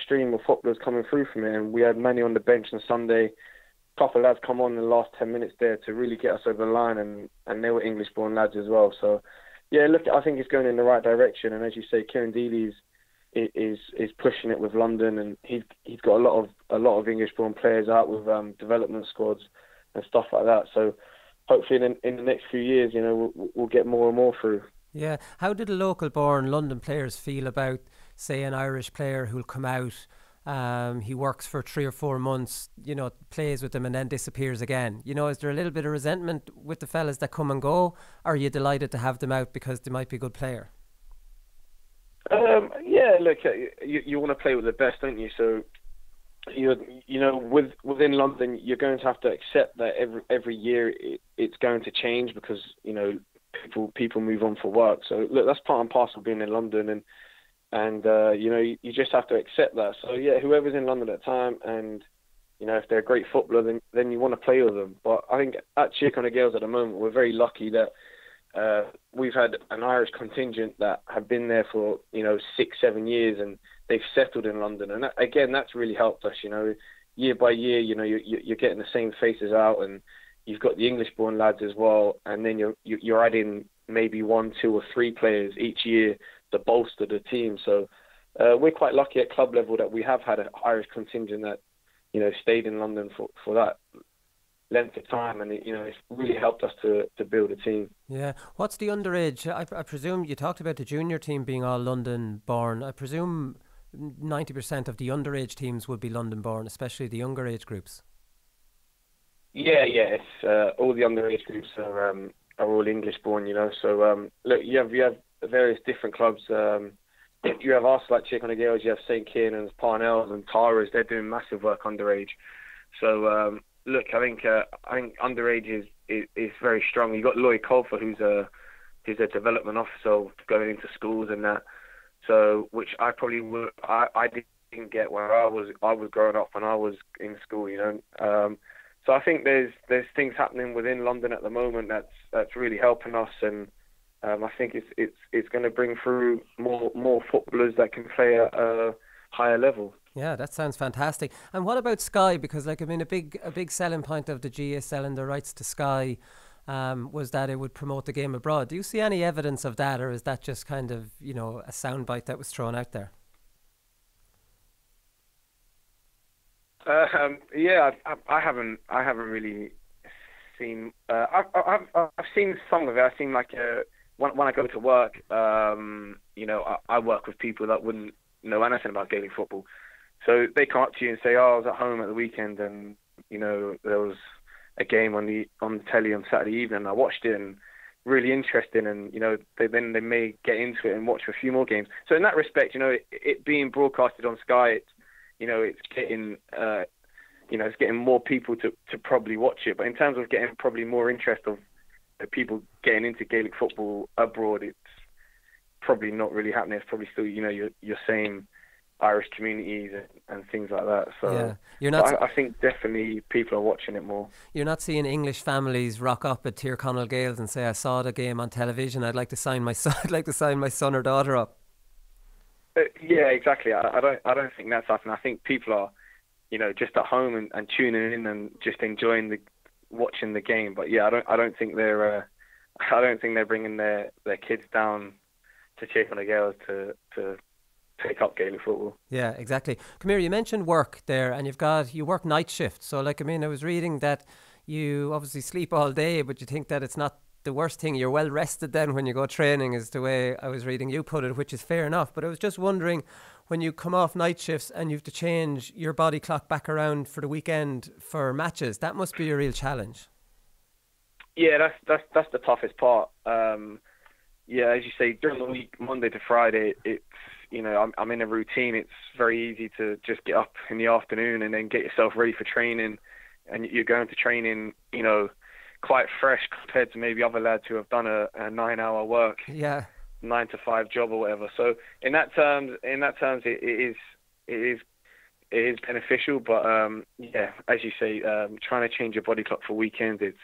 stream of footballers coming through from it. And we had many on the bench on Sunday. A couple of lads come on in the last 10 minutes there to really get us over the line, and they were English-born lads as well. So, yeah, look, I think it's going in the right direction. And as you say, Kieran Deely is pushing it with London, and he's got a lot of English-born players out with development squads and stuff like that. So hopefully in the next few years, we'll get more and more through. Yeah. How did the local-born London players feel about, say, an Irish player who'll come out, he works for 3 or 4 months, plays with them and then disappears again? Is there a little bit of resentment with the fellas that come and go? Or are you delighted to have them out because they might be a good player? Yeah, look, you want to play with the best, don't you? So, within London, you're going to have to accept that every year it's going to change because, people move on for work. So, look, that's part and parcel of being in London, and you just have to accept that. So, yeah, whoever's in London at the time, and, if they're a great footballer, then you want to play with them. But I think at Tir Chonaill Gaels at the moment, we're very lucky that we've had an Irish contingent that have been there for 6-7 years, and they've settled in London, and that's really helped us. Year by year, you're getting the same faces out, and you've got the English-born lads as well, and then you're adding maybe 1, 2, or 3 players each year to bolster the team. So we're quite lucky at club level that we have had an Irish contingent that stayed in London for that length of time, and it's really helped us to build a team. Yeah. What's the underage? I presume you talked about the junior team being all London born. I presume 90% of the underage teams would be London born, especially the younger age groups. Yeah. It's all the underage groups are all English born. So look, you have various different clubs. You have us like Tir Chonaill Gaels, you have St Kiernan's, Parnells, and Tara's. They're doing massive work underage. So look, I think underage is very strong. You got Lloyd Colfer, who's a development officer going into schools and that. So which I probably I didn't get where I was growing up when I was in school. So I think there's things happening within London at the moment that's really helping us, and I think it's going to bring through more footballers that can play at a higher level. Yeah, that sounds fantastic. And what about Sky? Because a big selling point of the GAA selling the rights to Sky was that it would promote the game abroad. Do you see any evidence of that, or is that just kind of a soundbite that was thrown out there? Yeah, I haven't really seen. I've seen some of it. I've seen when I go to work. I work with people that wouldn't know anything about Gaelic football. So they come up to you and say, "Oh, I was at home at the weekend, and there was a game on the telly on Saturday evening. And I watched it, and really interesting. And they may get into it and watch a few more games. So in that respect, it being broadcasted on Sky, it's getting it's getting more people to probably watch it. But in terms of getting probably more interest of people getting into Gaelic football abroad, it's probably not really happening. It's probably still, your same Irish communities and things like that. So yeah. You're not. I think definitely people are watching it more. You're not seeing English families rock up at Tir Chonaill Gaels and say, "I saw the game on television. I'd like to sign my son. I'd like to sign my son or daughter up." Yeah, exactly. I don't think that's happening. I think people are, just at home and tuning in and just enjoying watching the game. But yeah, I don't think they're bringing their kids down to Tir Chonaill Gaels to take up Gaelic football. Yeah, exactly. Come here, you mentioned work there, and you work night shift. So I was reading that you obviously sleep all day, but you think that it's not the worst thing. You're well rested then when you go training, is the way I was reading you put it, which is fair enough. But I was just wondering, when you come off night shifts and you have to change your body clock back around for the weekend for matches, that must be a real challenge. Yeah, that's the toughest part. Yeah, as you say, during the week, Monday to Friday, it's I'm in a routine. It's very easy to just get up in the afternoon and then get yourself ready for training, and you're going to training, quite fresh compared to maybe other lads who have done a 9-hour work, 9 to 5 job or whatever. So in that terms, it is beneficial. But yeah, as you say, trying to change your body clock for weekends, it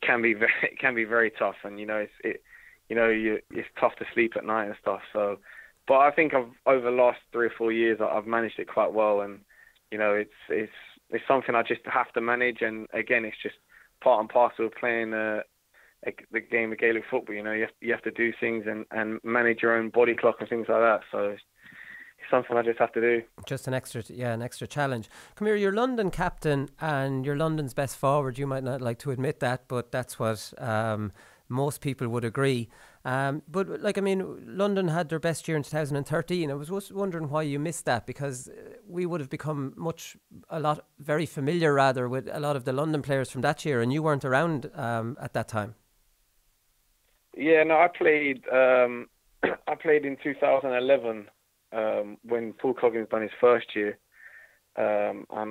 can be very tough, and it's tough to sleep at night and stuff. So, but I think over the last 3 or 4 years, I've managed it quite well, and it's something I just have to manage. And again, it's just part and parcel of playing the game of Gaelic football. You have to do things and manage your own body clock and things like that. So it's something I just have to do. Just an extra challenge. Come here, you're London captain and you're London's best forward. You might not like to admit that, but that's what most people would agree. But London had their best year in 2013. I was just wondering why you missed that, because we would have become very familiar rather with a lot of the London players from that year, and you weren't around at that time. Yeah, no, I played in 2011 when Paul Coggins done his first year, and I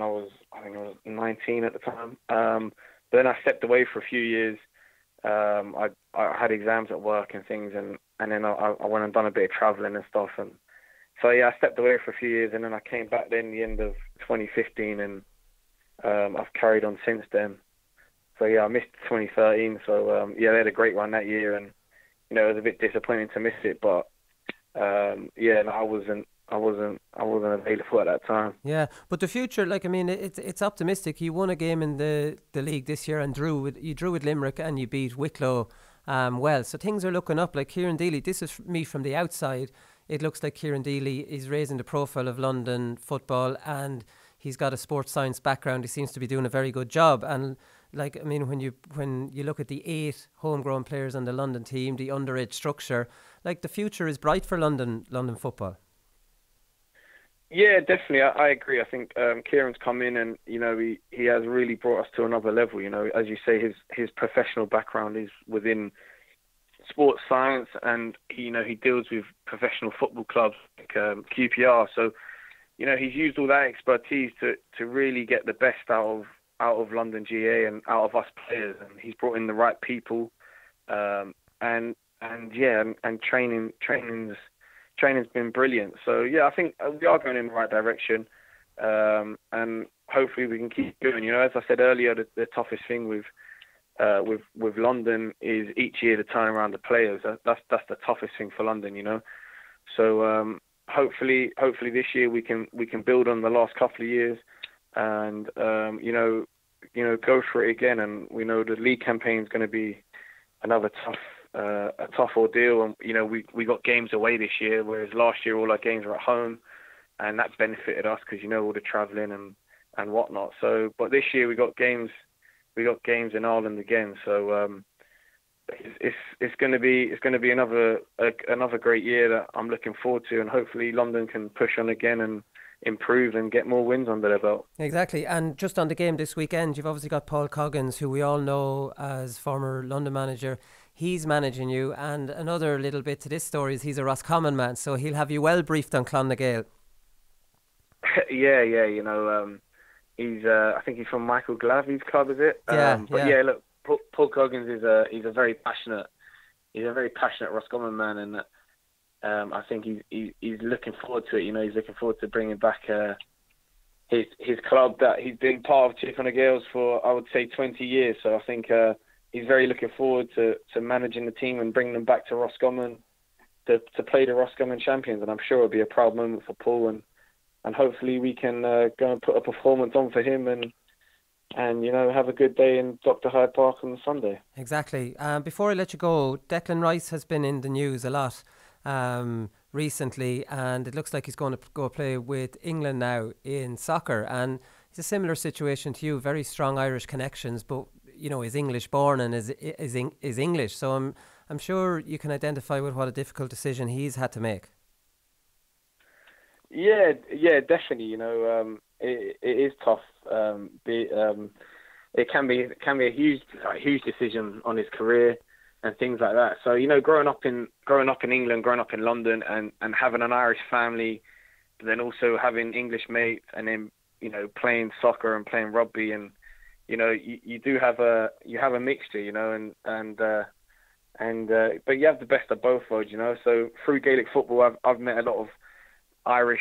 think I was 19 at the time. But then I stepped away for a few years. I had exams at work and things, and then I went and done a bit of travelling and stuff, and so yeah, I stepped away for a few years, and then I came back then the end of 2015, and I've carried on since then. So yeah, I missed 2013. So yeah, they had a great run that year, and it was a bit disappointing to miss it, but yeah, no, I wasn't available at that time. Yeah, but the future, it's optimistic. You won a game in the league this year and you drew with Limerick and you beat Wicklow well. So things are looking up. Like Kieran Deely, this is me from the outside. It looks like Kieran Deely is raising the profile of London football, and he's got a sports science background. He seems to be doing a very good job. And when you look at the 8 homegrown players on the London team, the underage structure, the future is bright for London football. Yeah, definitely. I agree. I think Kieran's come in and, he has really brought us to another level. As you say, his professional background is within sports science, and he deals with professional football clubs like QPR. So, he's used all that expertise to really get the best out of London GAA and out of us players. And he's brought in the right people, and training's been brilliant. So yeah, I think we are going in the right direction, and hopefully we can keep going. As I said earlier, the toughest thing with London is each year to turn around the players. That's the toughest thing for London. So hopefully this year we can build on the last couple of years, and go for it again. And we know the league campaign is going to be another a tough ordeal, and we got games away this year, whereas last year all our games were at home, and that benefited us because all the travelling and whatnot. So, but this year we got games in Ireland again. So it's going to be another great year that I'm looking forward to, and hopefully London can push on again and improve and get more wins under their belt. Exactly. And just on the game this weekend, you've obviously got Paul Coggins, who we all know as former London manager. He's managing you, and another little bit to this story is he's a Roscommon man, so he'll have you well briefed on Clon na Gael. Yeah. You know, he's I think he's from Michael Glavy's club, is it? But yeah, look, Paul Coggins is he's a very passionate Roscommon man, and I think he's looking forward to it. You know, he's looking forward to bringing back his club that he's been part of Tir Chonaill Gaels for, I would say, 20 years. So I think he's very looking forward to managing the team and bringing them back to Roscommon to play the Roscommon champions. And I'm sure it'll be a proud moment for Paul, and hopefully we can go and put a performance on for him and you know, have a good day in Dr. Hyde Park on Sunday. Exactly. Before I let you go, Declan Rice has been in the news a lot recently, and it looks like he's going to go play with England now in soccer, and it's a similar situation to you, very strong Irish connections, but you know, is English born and is English, so I'm sure you can identify with what a difficult decision he's had to make. Yeah, definitely. You know, it is tough. It can be a huge decision on his career and things like that. So, you know, growing up in England, growing up in London, and having an Irish family, but then also having English mates, and then, you know, playing soccer and playing rugby, and you know, you have a mixture, you know, but you have the best of both worlds, you know. So through Gaelic football, I've met a lot of Irish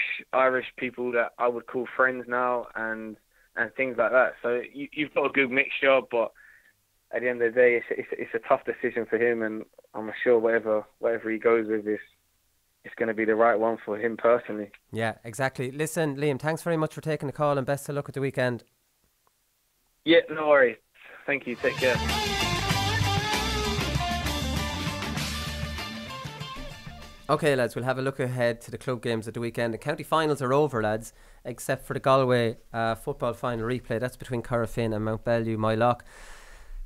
people that I would call friends now, and things like that. So you've got a good mixture, but at the end of the day, it's a tough decision for him, and I'm sure whatever he goes with, it's going to be the right one for him personally. Yeah, exactly. Listen, Liam, thanks very much for taking the call, and best of luck at the weekend. Yeah, no worries. Thank you. Take care. Okay, lads, we'll have a look ahead to the club games at the weekend. The county finals are over, lads, except for the Galway football final replay. That's between Corofin and Mount Bellew, Mylock.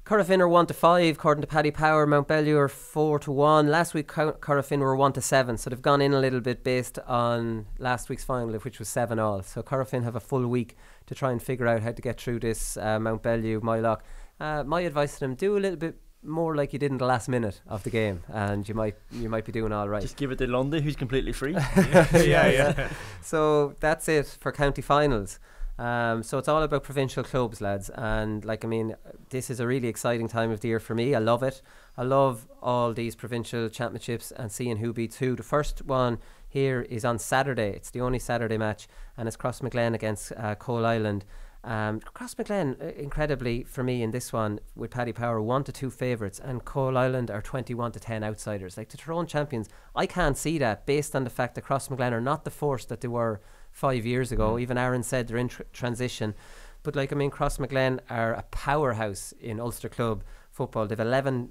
Corofin are 1-5, according to Paddy Power. Mount Bellew are 4-1. Last week, Corofin were 1-7, so they've gone in a little bit based on last week's final, which was 7-all. So Corofin have a full week to try and figure out how to get through this Mount Bellew, Mylock. My advice to them: do a little bit more like you did in the last minute of the game, and you might be doing all right. Just give it to Lundy, who's completely free. yeah. So that's it for county finals. So it's all about provincial clubs, lads, and this is a really exciting time of the year for me. I love it. I love all these provincial championships and seeing who beats who. The first one here is on Saturday. It's the only Saturday match, and it's Crossmaglen against Coal Island. Crossmaglen, incredibly for me in this one with Paddy Power, 1-2 favourites, and Coal Island are 21-10 outsiders. Like the Tyrone champions, I can't see that based on the fact that Crossmaglen are not the force that they were 5 years ago. Even Aaron said they're in transition, but Crossmaglen are a powerhouse in Ulster club football. They've 11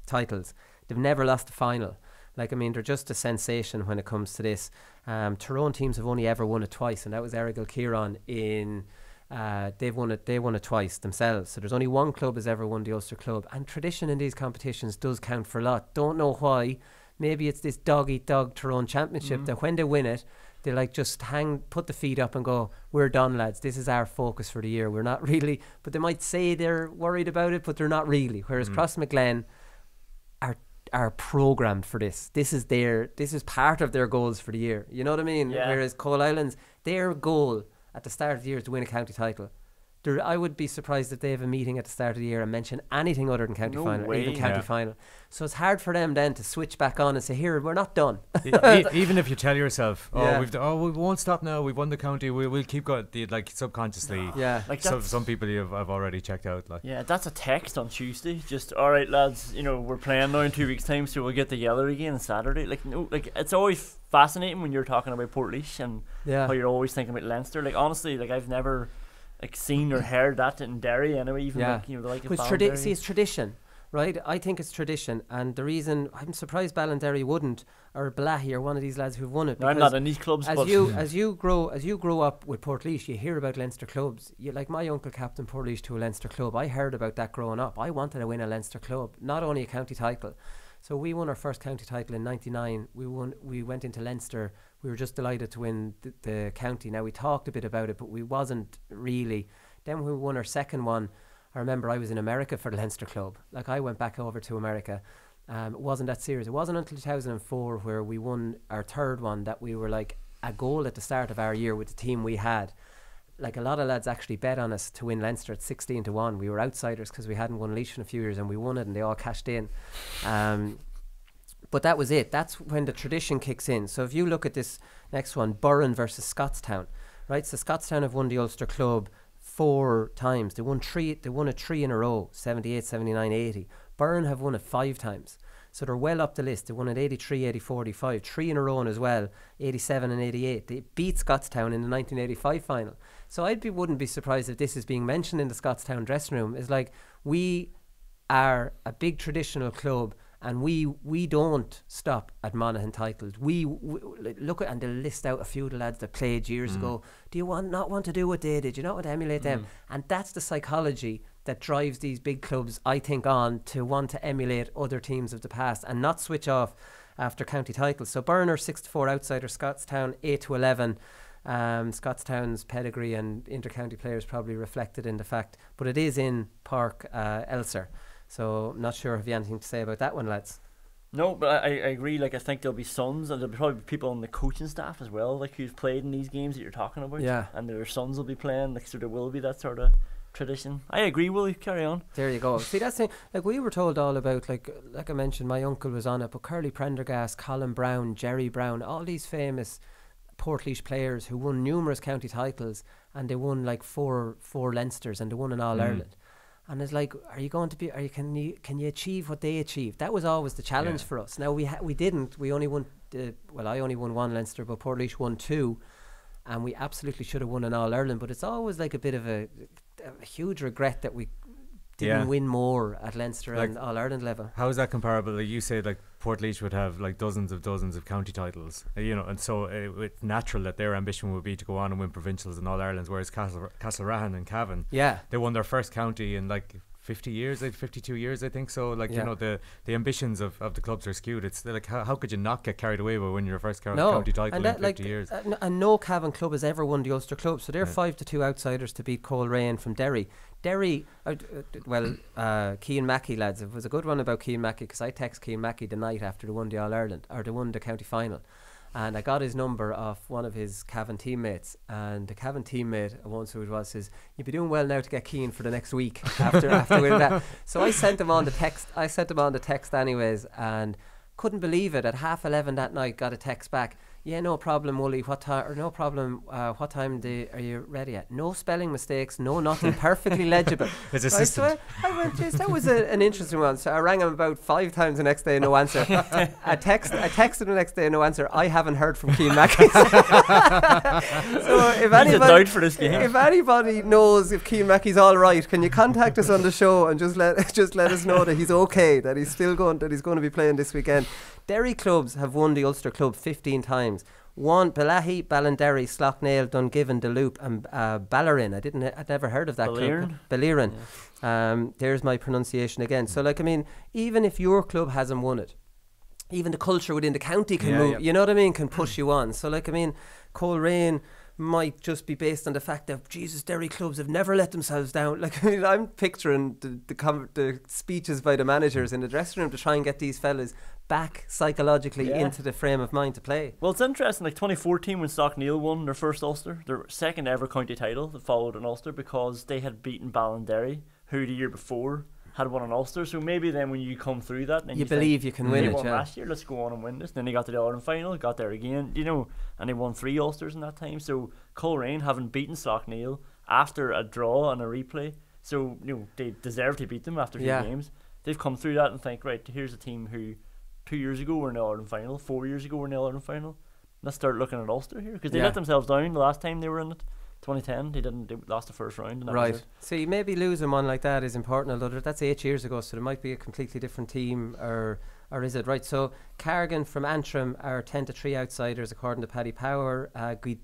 titles. They've never lost a final. They're just a sensation when it comes to this. Tyrone teams have only ever won it twice, and that was Errigal Kieran in. They won it twice themselves. So there's only one club has ever won the Ulster club, and tradition in these competitions does count for a lot. Don't know why. Maybe it's this dog-eat-dog Tyrone championship that when they win it, they just put the feet up and go, "We're done, lads. This is our focus for the year. We're not really," but they might say they're worried about it, but they're not really. Whereas Crossmaglen are programmed for this. This is part of their goals for the year. You know what I mean? Yeah. Whereas Coal Islands, their goal at the start of the year is to win a county title. I would be surprised if they have a meeting at the start of the year and mention anything other than county final, even county final. So it's hard for them then to switch back on and say, "Here, we're not done." Even if you tell yourself, we won't stop now. We've won the county. We'll keep going. Subconsciously, some people have already checked out. Yeah, that's a text on Tuesday. Just, all right, lads. We're playing now in 2 weeks' time, so we'll get together again on Saturday. It's always fascinating when you're talking about Portlaoise and how you're always thinking about Leinster. Honestly, I've never seen or heard that in Derry anyway. Even it's tradition, right? I think it's tradition, and the reason I'm surprised Ballinderry wouldn't, or Blahy, or one of these lads who've won it. No, I'm not in these clubs. As you grow up with Portlaoise, you hear about Leinster clubs. My uncle captained Portlaoise to a Leinster club. I heard about that growing up. I wanted to win a Leinster club, not only a county title. So we won our first county title in '99. We went into Leinster. We were just delighted to win the county. Now, we talked a bit about it, but we wasn't really. Then when we won our second one, I remember I was in America for the Leinster club. I went back over to America. It wasn't that serious. It wasn't until 2004 where we won our third one that we were a goal at the start of our year with the team we had. Like, a lot of lads actually bet on us to win Leinster at 16-1. We were outsiders because we hadn't won Laois in a few years, and we won it, and they all cashed in. But that was it. That's when the tradition kicks in. So if you look at this next one, Burren versus Scottstown, right? So Scottstown have won the Ulster Club 4 times. They won it 3 in a row, 78, 79, 80. Burren have won it 5 times. So they're well up the list. They won it 83, 84, 85, 3 in a row as well, 87 and 88. They beat Scottstown in the 1985 final. So wouldn't be surprised if this is being mentioned in the Scottstown dressing room. It's like, we are a big traditional club, and we don't stop at Monaghan titles. We look at, and they'll list out a few of the lads that played years ago. Do you not want to do what they did? Do you not want to emulate them? And that's the psychology that drives these big clubs, I think, on to want to emulate other teams of the past and not switch off after county titles. So Burner 6-4 outsider, Scottstown 8-11. Scottstown's pedigree and inter-county players probably reflected in the fact, but it is in Park Elser. So not sure if you have anything to say about that one, lads. No, but I agree. Like, I think there'll be sons, and there'll be probably people on the coaching staff as well, like, who've played in these games that you're talking about. Yeah. And their sons will be playing, like, so there will be that sort of tradition. I agree, Willie. Carry on. There you go. See, that's the thing. Like, we were told all about, like I mentioned, my uncle was on it, but Curly Prendergast, Colin Brown, Jerry Brown, all these famous Portlaoise players who won numerous county titles, and they won like four Leinsters, and they won an All-Ireland. And it's like, can you achieve what they achieved? That was always the challenge for us. Now we didn't. We only won. I only won 1 Leinster, but Portlaoise won 2, and we absolutely should have won an All-Ireland. But it's always like a bit of a huge regret that we didn't win more at Leinster, like, and All-Ireland level. How is that comparable? Like, you say, like, Portlaoise would have like dozens of county titles, and so it's natural that their ambition would be to go on and win provincials and All-Irelands, whereas Castlereaghan and Cavan, they won their first county in like 50 years, 52 years, I think. So, like, the ambitions of the clubs are skewed. It's like, how could you not get carried away by winning your first county title in 50 years? And no Cavan club has ever won the Ulster Club, so they're 5-2 outsiders to beat Coleraine from Derry. Cian Mackey, lads, it was a good one about Cian Mackey, because I texted Cian Mackey the night after they won the All-Ireland, or they won the county final, and I got his number off one of his Cavan teammates, and the Cavan teammate, once who it was, says, "You'd be doing well now to get Cian for the next week after winning that." So I sent him on the text anyways, and couldn't believe it. At 11:30 that night, got a text back. "Yeah, no problem, Wooly. What time are you ready at?" No spelling mistakes, no nothing, perfectly legible. His assistant. So I went, geez, that was an interesting one. So I rang him about 5 times the next day, no answer. I texted him the next day, no answer. I haven't heard from Cian Mackey. So if anybody knows if Cian Mackey's all right, can you contact us on the show and just let us know that he's okay, that he's going to be playing this weekend. Derry clubs have won the Ulster Club 15 times. Won Balahi, Ballinderry, Slough-Nail, Dungiven, Deloop, and Ballerin. I'd never heard of that club. Ballerin. Yeah. There's my pronunciation again. So, like, I mean, even if your club hasn't won it, even the culture within the county can move. Yeah. You know what I mean? Can push you on. So, like, I mean, Coleraine might just be based on the fact that, Jesus, Derry clubs have never let themselves down. Like, I mean, I'm picturing the speeches by the managers in the dressing room to try and get these fellas back psychologically into the frame of mind to play. Well, it's interesting, like 2014 when Slough-Nail won their first Ulster, their second ever county title that followed an Ulster, because they had beaten Ballinderry, who the year before had won an Ulster. So maybe then when you come through that, and you believe you can win it. They won last year, let's go on and win this. Then they got to the All-Ireland final, got there again, and they won 3 Ulsters in that time. So Coleraine haven't beaten Slough-Nail after a draw and a replay, so they deserve to beat them after 2 games. They've come through that and think, right, here's a team who 2 years ago were in the All-Ireland final, 4 years ago were in the All-Ireland final. Let's start looking at Ulster here, because they let themselves down the last time they were in it. 2010, they lost the first round. And that was it. See, maybe losing one like that is important, although that's 8 years ago, so there might be a completely different team, or is it? Right, so Carrigan from Antrim are 10-3 outsiders according to Paddy Power.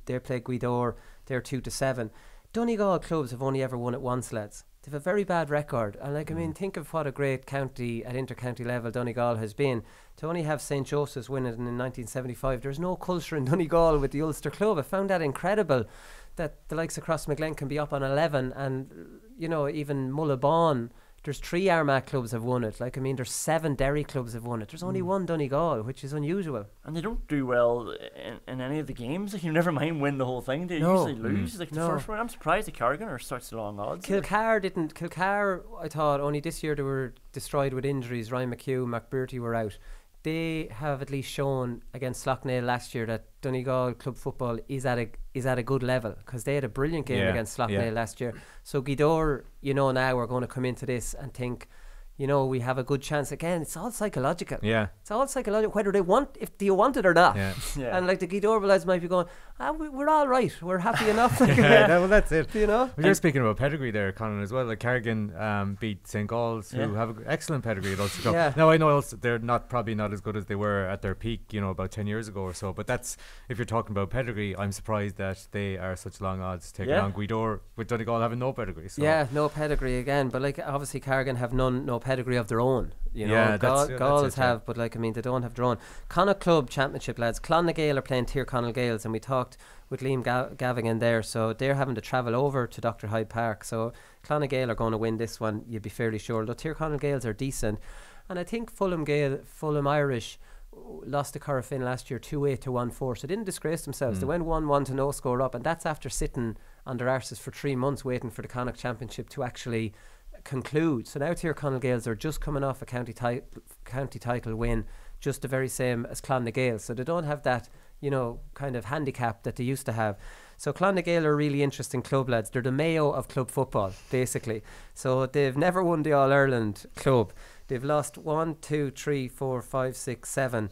They play Guidor, they're 2-7. Donegal clubs have only ever won it once, lads. They've a very bad record, and I mean, think of what a great county at inter-county level Donegal has been. To only have St. Joseph's win it in 1975, there's no culture in Donegal with the Ulster Club. I found that incredible, that the likes of Crossmaglen can be up on 11, and even Mullabawn there's 3 Armagh clubs have won it. Like, I mean, there's 7 Derry clubs have won it. There's only 1 Donegal, which is unusual. And they don't do well in any of the games. Like, you never mind win the whole thing. They usually lose. Like, the first round, I'm surprised the Carrigan are such long odds. Kilcar, I thought, only this year they were destroyed with injuries. Ryan McHugh, McBurty were out. They have at least shown against Slaughtneil last year that Donegal club football is at a good level, because they had a brilliant game against Slaughtneil last year. So Gweedore, now we're going to come into this and think, we have a good chance. Again, it's all psychological. Yeah. It's all psychological, whether do you want it or not. Yeah. And like the Gweedore lads might be going, we're all right. We're happy enough. Well, that's it. Well, you're speaking about pedigree there, Conor, as well. Like Carrigan beat St. Gauls, who have an excellent pedigree at Ulster Cup. Yeah. Now, I know also they're probably not as good as they were at their peak, about 10 years ago or so. But that's, if you're talking about pedigree, I'm surprised that they are such long odds taking on Gweedore, with Donegal having no pedigree. So. Yeah, no pedigree again. But like, obviously Carrigan have no pedigree of their own. Gauls have, but like, I mean, they don't have their own. Connacht Club Championship, lads. Clonagh Gael are playing Tir Chonaill Gaels, and we talked with Liam Gavaghan there, so they're having to travel over to Dr. Hyde Park. So Clonagh Gael are going to win this one, you'd be fairly sure. Though Tir Chonaill Gaels are decent, and I think Fulham Irish lost to Corofin last year 2-8 to 1-4, so they didn't disgrace themselves. They went 1-1 to no score up, and that's after sitting on their arses for 3 months waiting for the Connacht Championship to actually conclude. So now Tir Chonaill Gaels are just coming off a county title win, just the very same as Clonagh Gael, so they don't have that kind of handicap that they used to have. So Clonagh Gael are a really interesting club, lads. They're the Mayo of club football, basically. So they've never won the All-Ireland club. They've lost 1, 2, 3, 4, 5, 6, 7.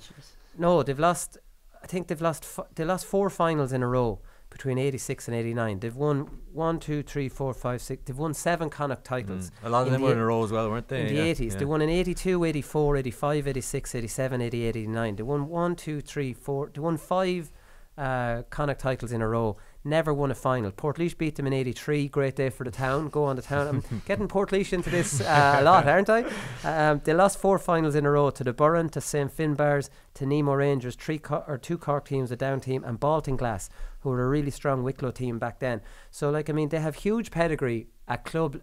No, they've lost 4 finals in a row between 86 and 89. They've won 1, 2, 3, 4, 5, 6. They've won 7 Connacht titles. A lot of them were in a row as well, weren't they? In the 80s. They won in 82, 84, 85, 86, 87, 88, 89. They won 1, 2, 3, 4. They won 5 Connacht titles in a row. Never won a final. Portlaoise beat them in 83. Great day for the town. Go on the town. I'm getting Portlaoise into this a lot, aren't I? They lost 4 finals in a row to the Burren, to St. Finbarrs, to Nemo Rangers, 2 Cork teams, a Down team, and Baltinglass, who were a really strong Wicklow team back then. So, like, I mean, they have huge pedigree at club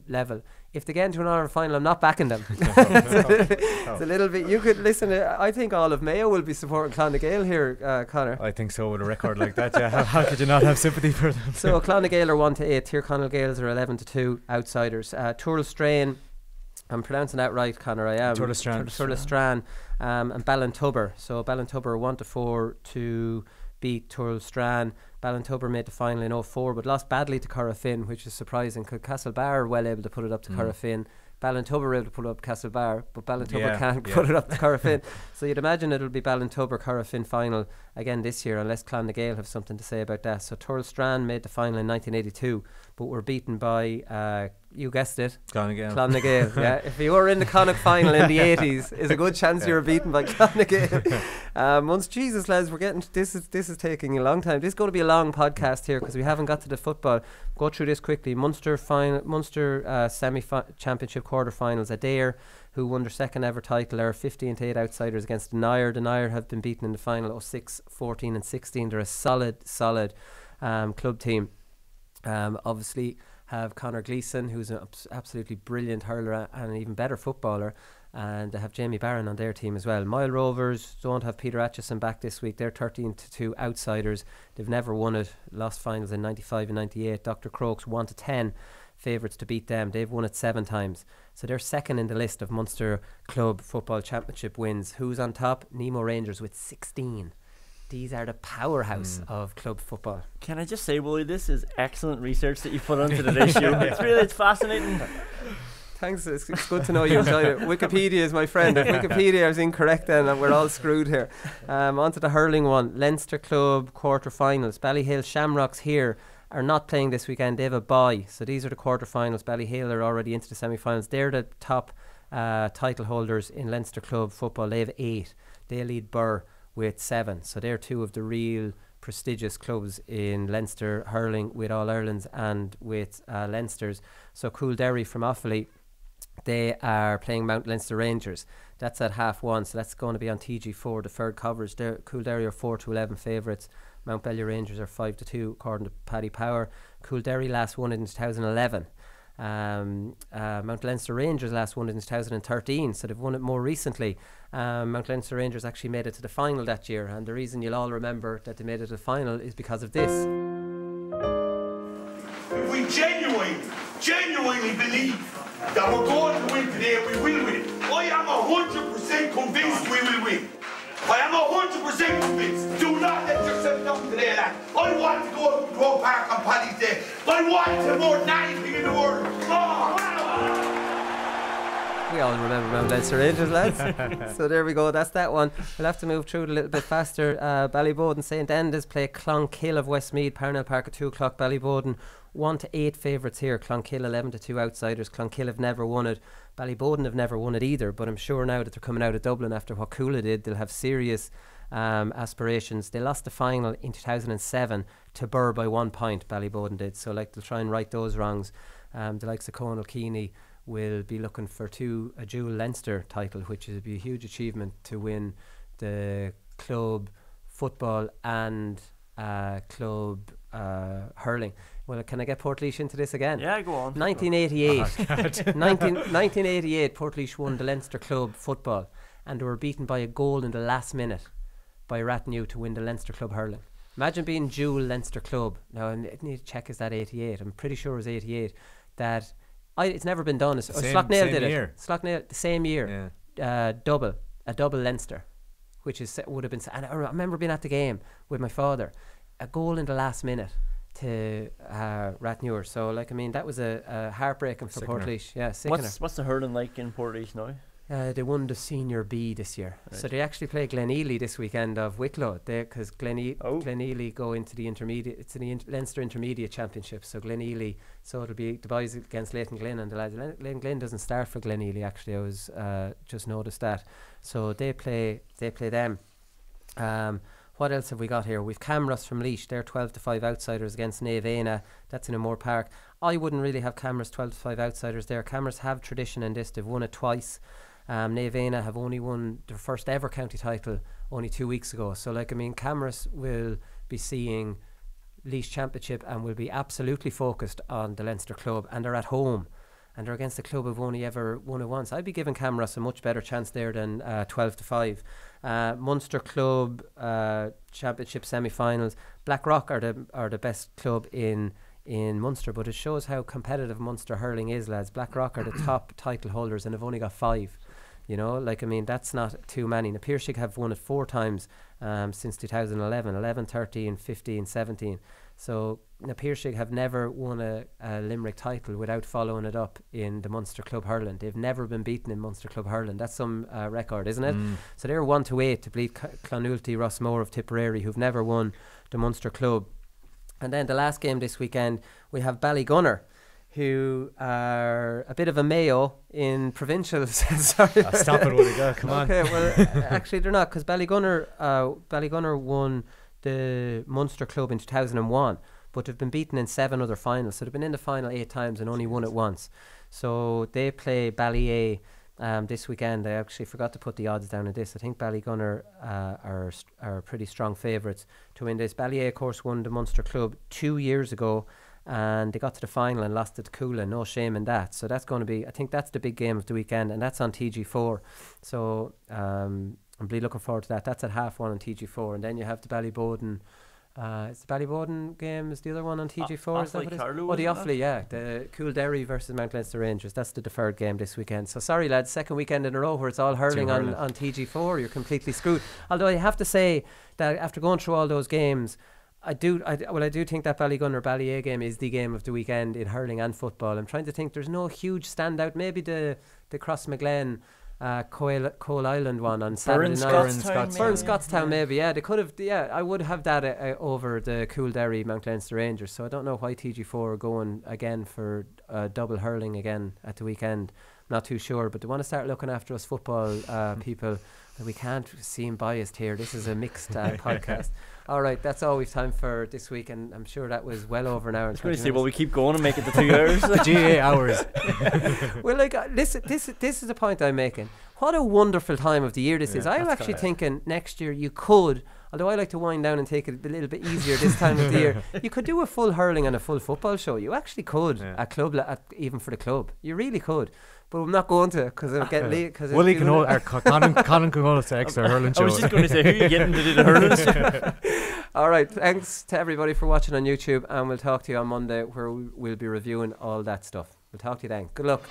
level. If they get into an All-Ireland final, I'm not backing them. It's a little bit. You could listen. I think all of Mayo will be supporting Clonagh Gael here, Conor. I think so, with a record like that. Yeah, how could you not have sympathy for them? So Clonagh Gael are 1-8. Tir Chonaill Gaels are 11-2 outsiders. Tural Strain, I'm pronouncing that right, Conor. I am. Tural Strain, and Ballintubber. So Ballintubber are 1-4 to beat Tural Strain. Ballintubber made the final in 04, but lost badly to Corofin, which is surprising, because Castlebar are well able to put it up to Corofin. Ballintubber are able to put it up to Castlebar, but Ballintubber can't put it up to Corofin. So you'd imagine it'll be Ballintubber Corofin final again this year, unless Clonagh Gael have something to say about that. So Tural Strain made the final in 1982, but were beaten by you guessed it, Clonagh Gael. Yeah, if you were in the Connacht final in the 80s, is a good chance you were beaten by Clonagh Gael. Once, Jesus, lads, we're getting this is taking a long time. This is going to be a long podcast here, because we haven't got to the football. Go through this quickly. Munster semi-championship quarterfinals. Adair, who won their second ever title, are 15-8 outsiders against Denier. Denier have been beaten in the final 06, 14 and 16. They're a solid club team. Obviously have Conor Gleeson, who's an absolutely brilliant hurler and an even better footballer, and they have Jamie Barron on their team as well. Moyle Rovers don't have Peter Atchison back this week. They're 13-2 outsiders. They've never won it. Lost finals in 95 and 98. Dr. Crokes 1-10 favourites to beat them. They've won it 7 times. So they're second in the list of Munster Club Football Championship wins. Who's on top? Nemo Rangers with 16. These are the powerhouse of club football. Can I just say, Willie, this is excellent research that you put onto today's show. It's fascinating. Thanks. It's good to know you enjoyed it. Wikipedia is my friend. If Wikipedia is incorrect, then we're all screwed here. On to the hurling one. Leinster Club quarterfinals. Ballyhale Shamrocks here are not playing this weekend. They have a bye. So these are the quarterfinals. Ballyhale are already into the semi-finals. They're the top title holders in Leinster Club football. They have 8. They lead Burr with 7. So they're 2 of the real prestigious clubs in Leinster hurling, with All Irelands and with Leinsters. So Coolderry from Offaly, they are playing Mount Leinster Rangers. That's at 1:30, so that's going to be on TG4, the third coverage. Coolderry are 4-11 favourites. Mount Bellew Rangers are 5-2 according to Paddy Power. Coolderry last won it in 2011. Mount Leinster Rangers last won it in 2013, so they've won it more recently. Mount Leinster Rangers actually made it to the final that year, and the reason you'll all remember that they made it to the final is because of this. If we genuinely believe that we're going to win today, we will win. I am 100% convinced we will win. I am 100% convinced. Do not let yourself down today, lad. I want to go to Croke Park on Paddy's Day. I want to more than anything in the world. We all remember Mount Leinster Rangers, lads. So there we go, that's that one. We'll have to move through it a little bit faster. Ballyboden St Enda's play Clonkill of Westmeath, Parnell Park at 2 o'clock. Ballyboden 1-8 favourites here. Clonkill 11-2 outsiders. Clonkill have never won it. Ballyboden have never won it either, but I'm sure now that they're coming out of Dublin after what Coola did, they'll have serious aspirations. They lost the final in 2007 to Burr by 1 point, Ballyboden did, so like they'll try and right those wrongs. The likes of Conor Keeney will be looking for a dual Leinster title, which would be a huge achievement to win the club football and club hurling. Well, can I get Portlaoise into this again? Yeah, go on. 1988. 1988, Portlaoise won the Leinster club football, and they were beaten by a goal in the last minute by Rathnew to win the Leinster club hurling. Imagine being dual Leinster club. Now, I need to check, is that 88? I'm pretty sure it was 88. That it's never been done. Slaughtneil did it. Slaughtneil, the same year. Yeah. A double Leinster, which would have been. And I remember being at the game with my father. A goal in the last minute to Rathnew. So, like, I mean, that was a heartbreaking for Portlaoise. Yeah, sickener. What's the hurling like in Portlaoise now? They won the Senior B this year, right. So they actually play Glenealy this weekend of Wicklow. Because Glenealy go into the intermediate. It's the Leinster Intermediate Championship. So Glenealy, so it'll be the boys against Leighton Glen, and the lads. Leighton Glen doesn't start for Glenealy. Actually, I was just noticed that. So they play them. What else have we got here? We've Camross from Laois. They're 12-5 outsiders against Naveena. That's in O'Moore Park. I wouldn't really have Camross 12-5 outsiders there. Camross have tradition in this. They've won it twice. Naveena have only won their first ever county title only 2 weeks ago. So, like, I mean, Camross will be seeing Laois Championship and will be absolutely focused on the Leinster club, and they're at home. And they're against a club who've only ever won it once. I'd be giving Camross a much better chance there than 12-5. Munster Club Championship semi-finals. Blackrock are the best club in Munster, but it shows how competitive Munster hurling is, lads. Blackrock are the top title holders and have only got 5. You know, like, I mean, that's not too many. Now, Piershig have won it 4 times since 2011, 11, 13, 15, 17. So now Piershig have never won a Limerick title without following it up in the Munster Club hurling. They've never been beaten in Munster Club hurling. That's some record, isn't it? So they're 1-8 to beat Clonulty Rossmore of Tipperary, who've never won the Munster Club. And then the last game this weekend, we have Ballygunner, who are a bit of a Mayo in provincials. Sorry. Stop it, Woody. Come on. Okay, well, actually they're not, because Ballygunner won the Munster Club in 2001, but they've been beaten in 7 other finals. So they've been in the final 8 times and only won it once. So they play Ballyer this weekend. I actually forgot to put the odds down on this. I think Ballygunner are pretty strong favourites to win this. Ballyer, of course, won the Munster Club 2 years ago, and they got to the final and lost it to Coola. No shame in that. So that's going to be, I think that's the big game of the weekend, and that's on TG4. So I'm really looking forward to that. That's at 1:30 on TG4, and then you have the Ballyboden. It's the Ballyboden game. Is the other one on TG4? Is that what it is? Oh, the Offaly, yeah. The Coolderry versus Mount Leinster Rangers. That's the deferred game this weekend. So sorry, lads, second weekend in a row where it's all hurling on TG4. You're completely screwed. Although I have to say that after going through all those games, I do think that Ballygunner Ballyer game is the game of the weekend in hurling and football. I'm trying to think. There's no huge standout. Maybe the Crossmaglen Coal Island one on Saturday night. Burn Scottstown, maybe. Yeah, they could have. Yeah, I would have that over the Coolderry Mount Leinster Rangers. So I don't know why TG4 are going again for double hurling again at the weekend. Not too sure, but they want to start looking after us football people. We can't seem biased here. This is a mixed podcast. All right, that's all we've time for this week, and I'm sure that was well over an hour. I was going to say, well, we keep going and make it to 2 hours. The GAA hours. Well, like, this is the point I'm making. What a wonderful time of the year this is. I'm actually thinking next year you could although I like to wind down and take it a little bit easier this time of the year, you could do a full hurling and a full football show. You actually could at club, even for the club. You really could. But I'm not going to because it'll get late. Willie can hold, Conán can hold us to extra hurling show. I was just going to say, who are you getting to do the hurling show? All right, thanks to everybody for watching on YouTube, and we'll talk to you on Monday where we'll be reviewing all that stuff. We'll talk to you then. Good luck.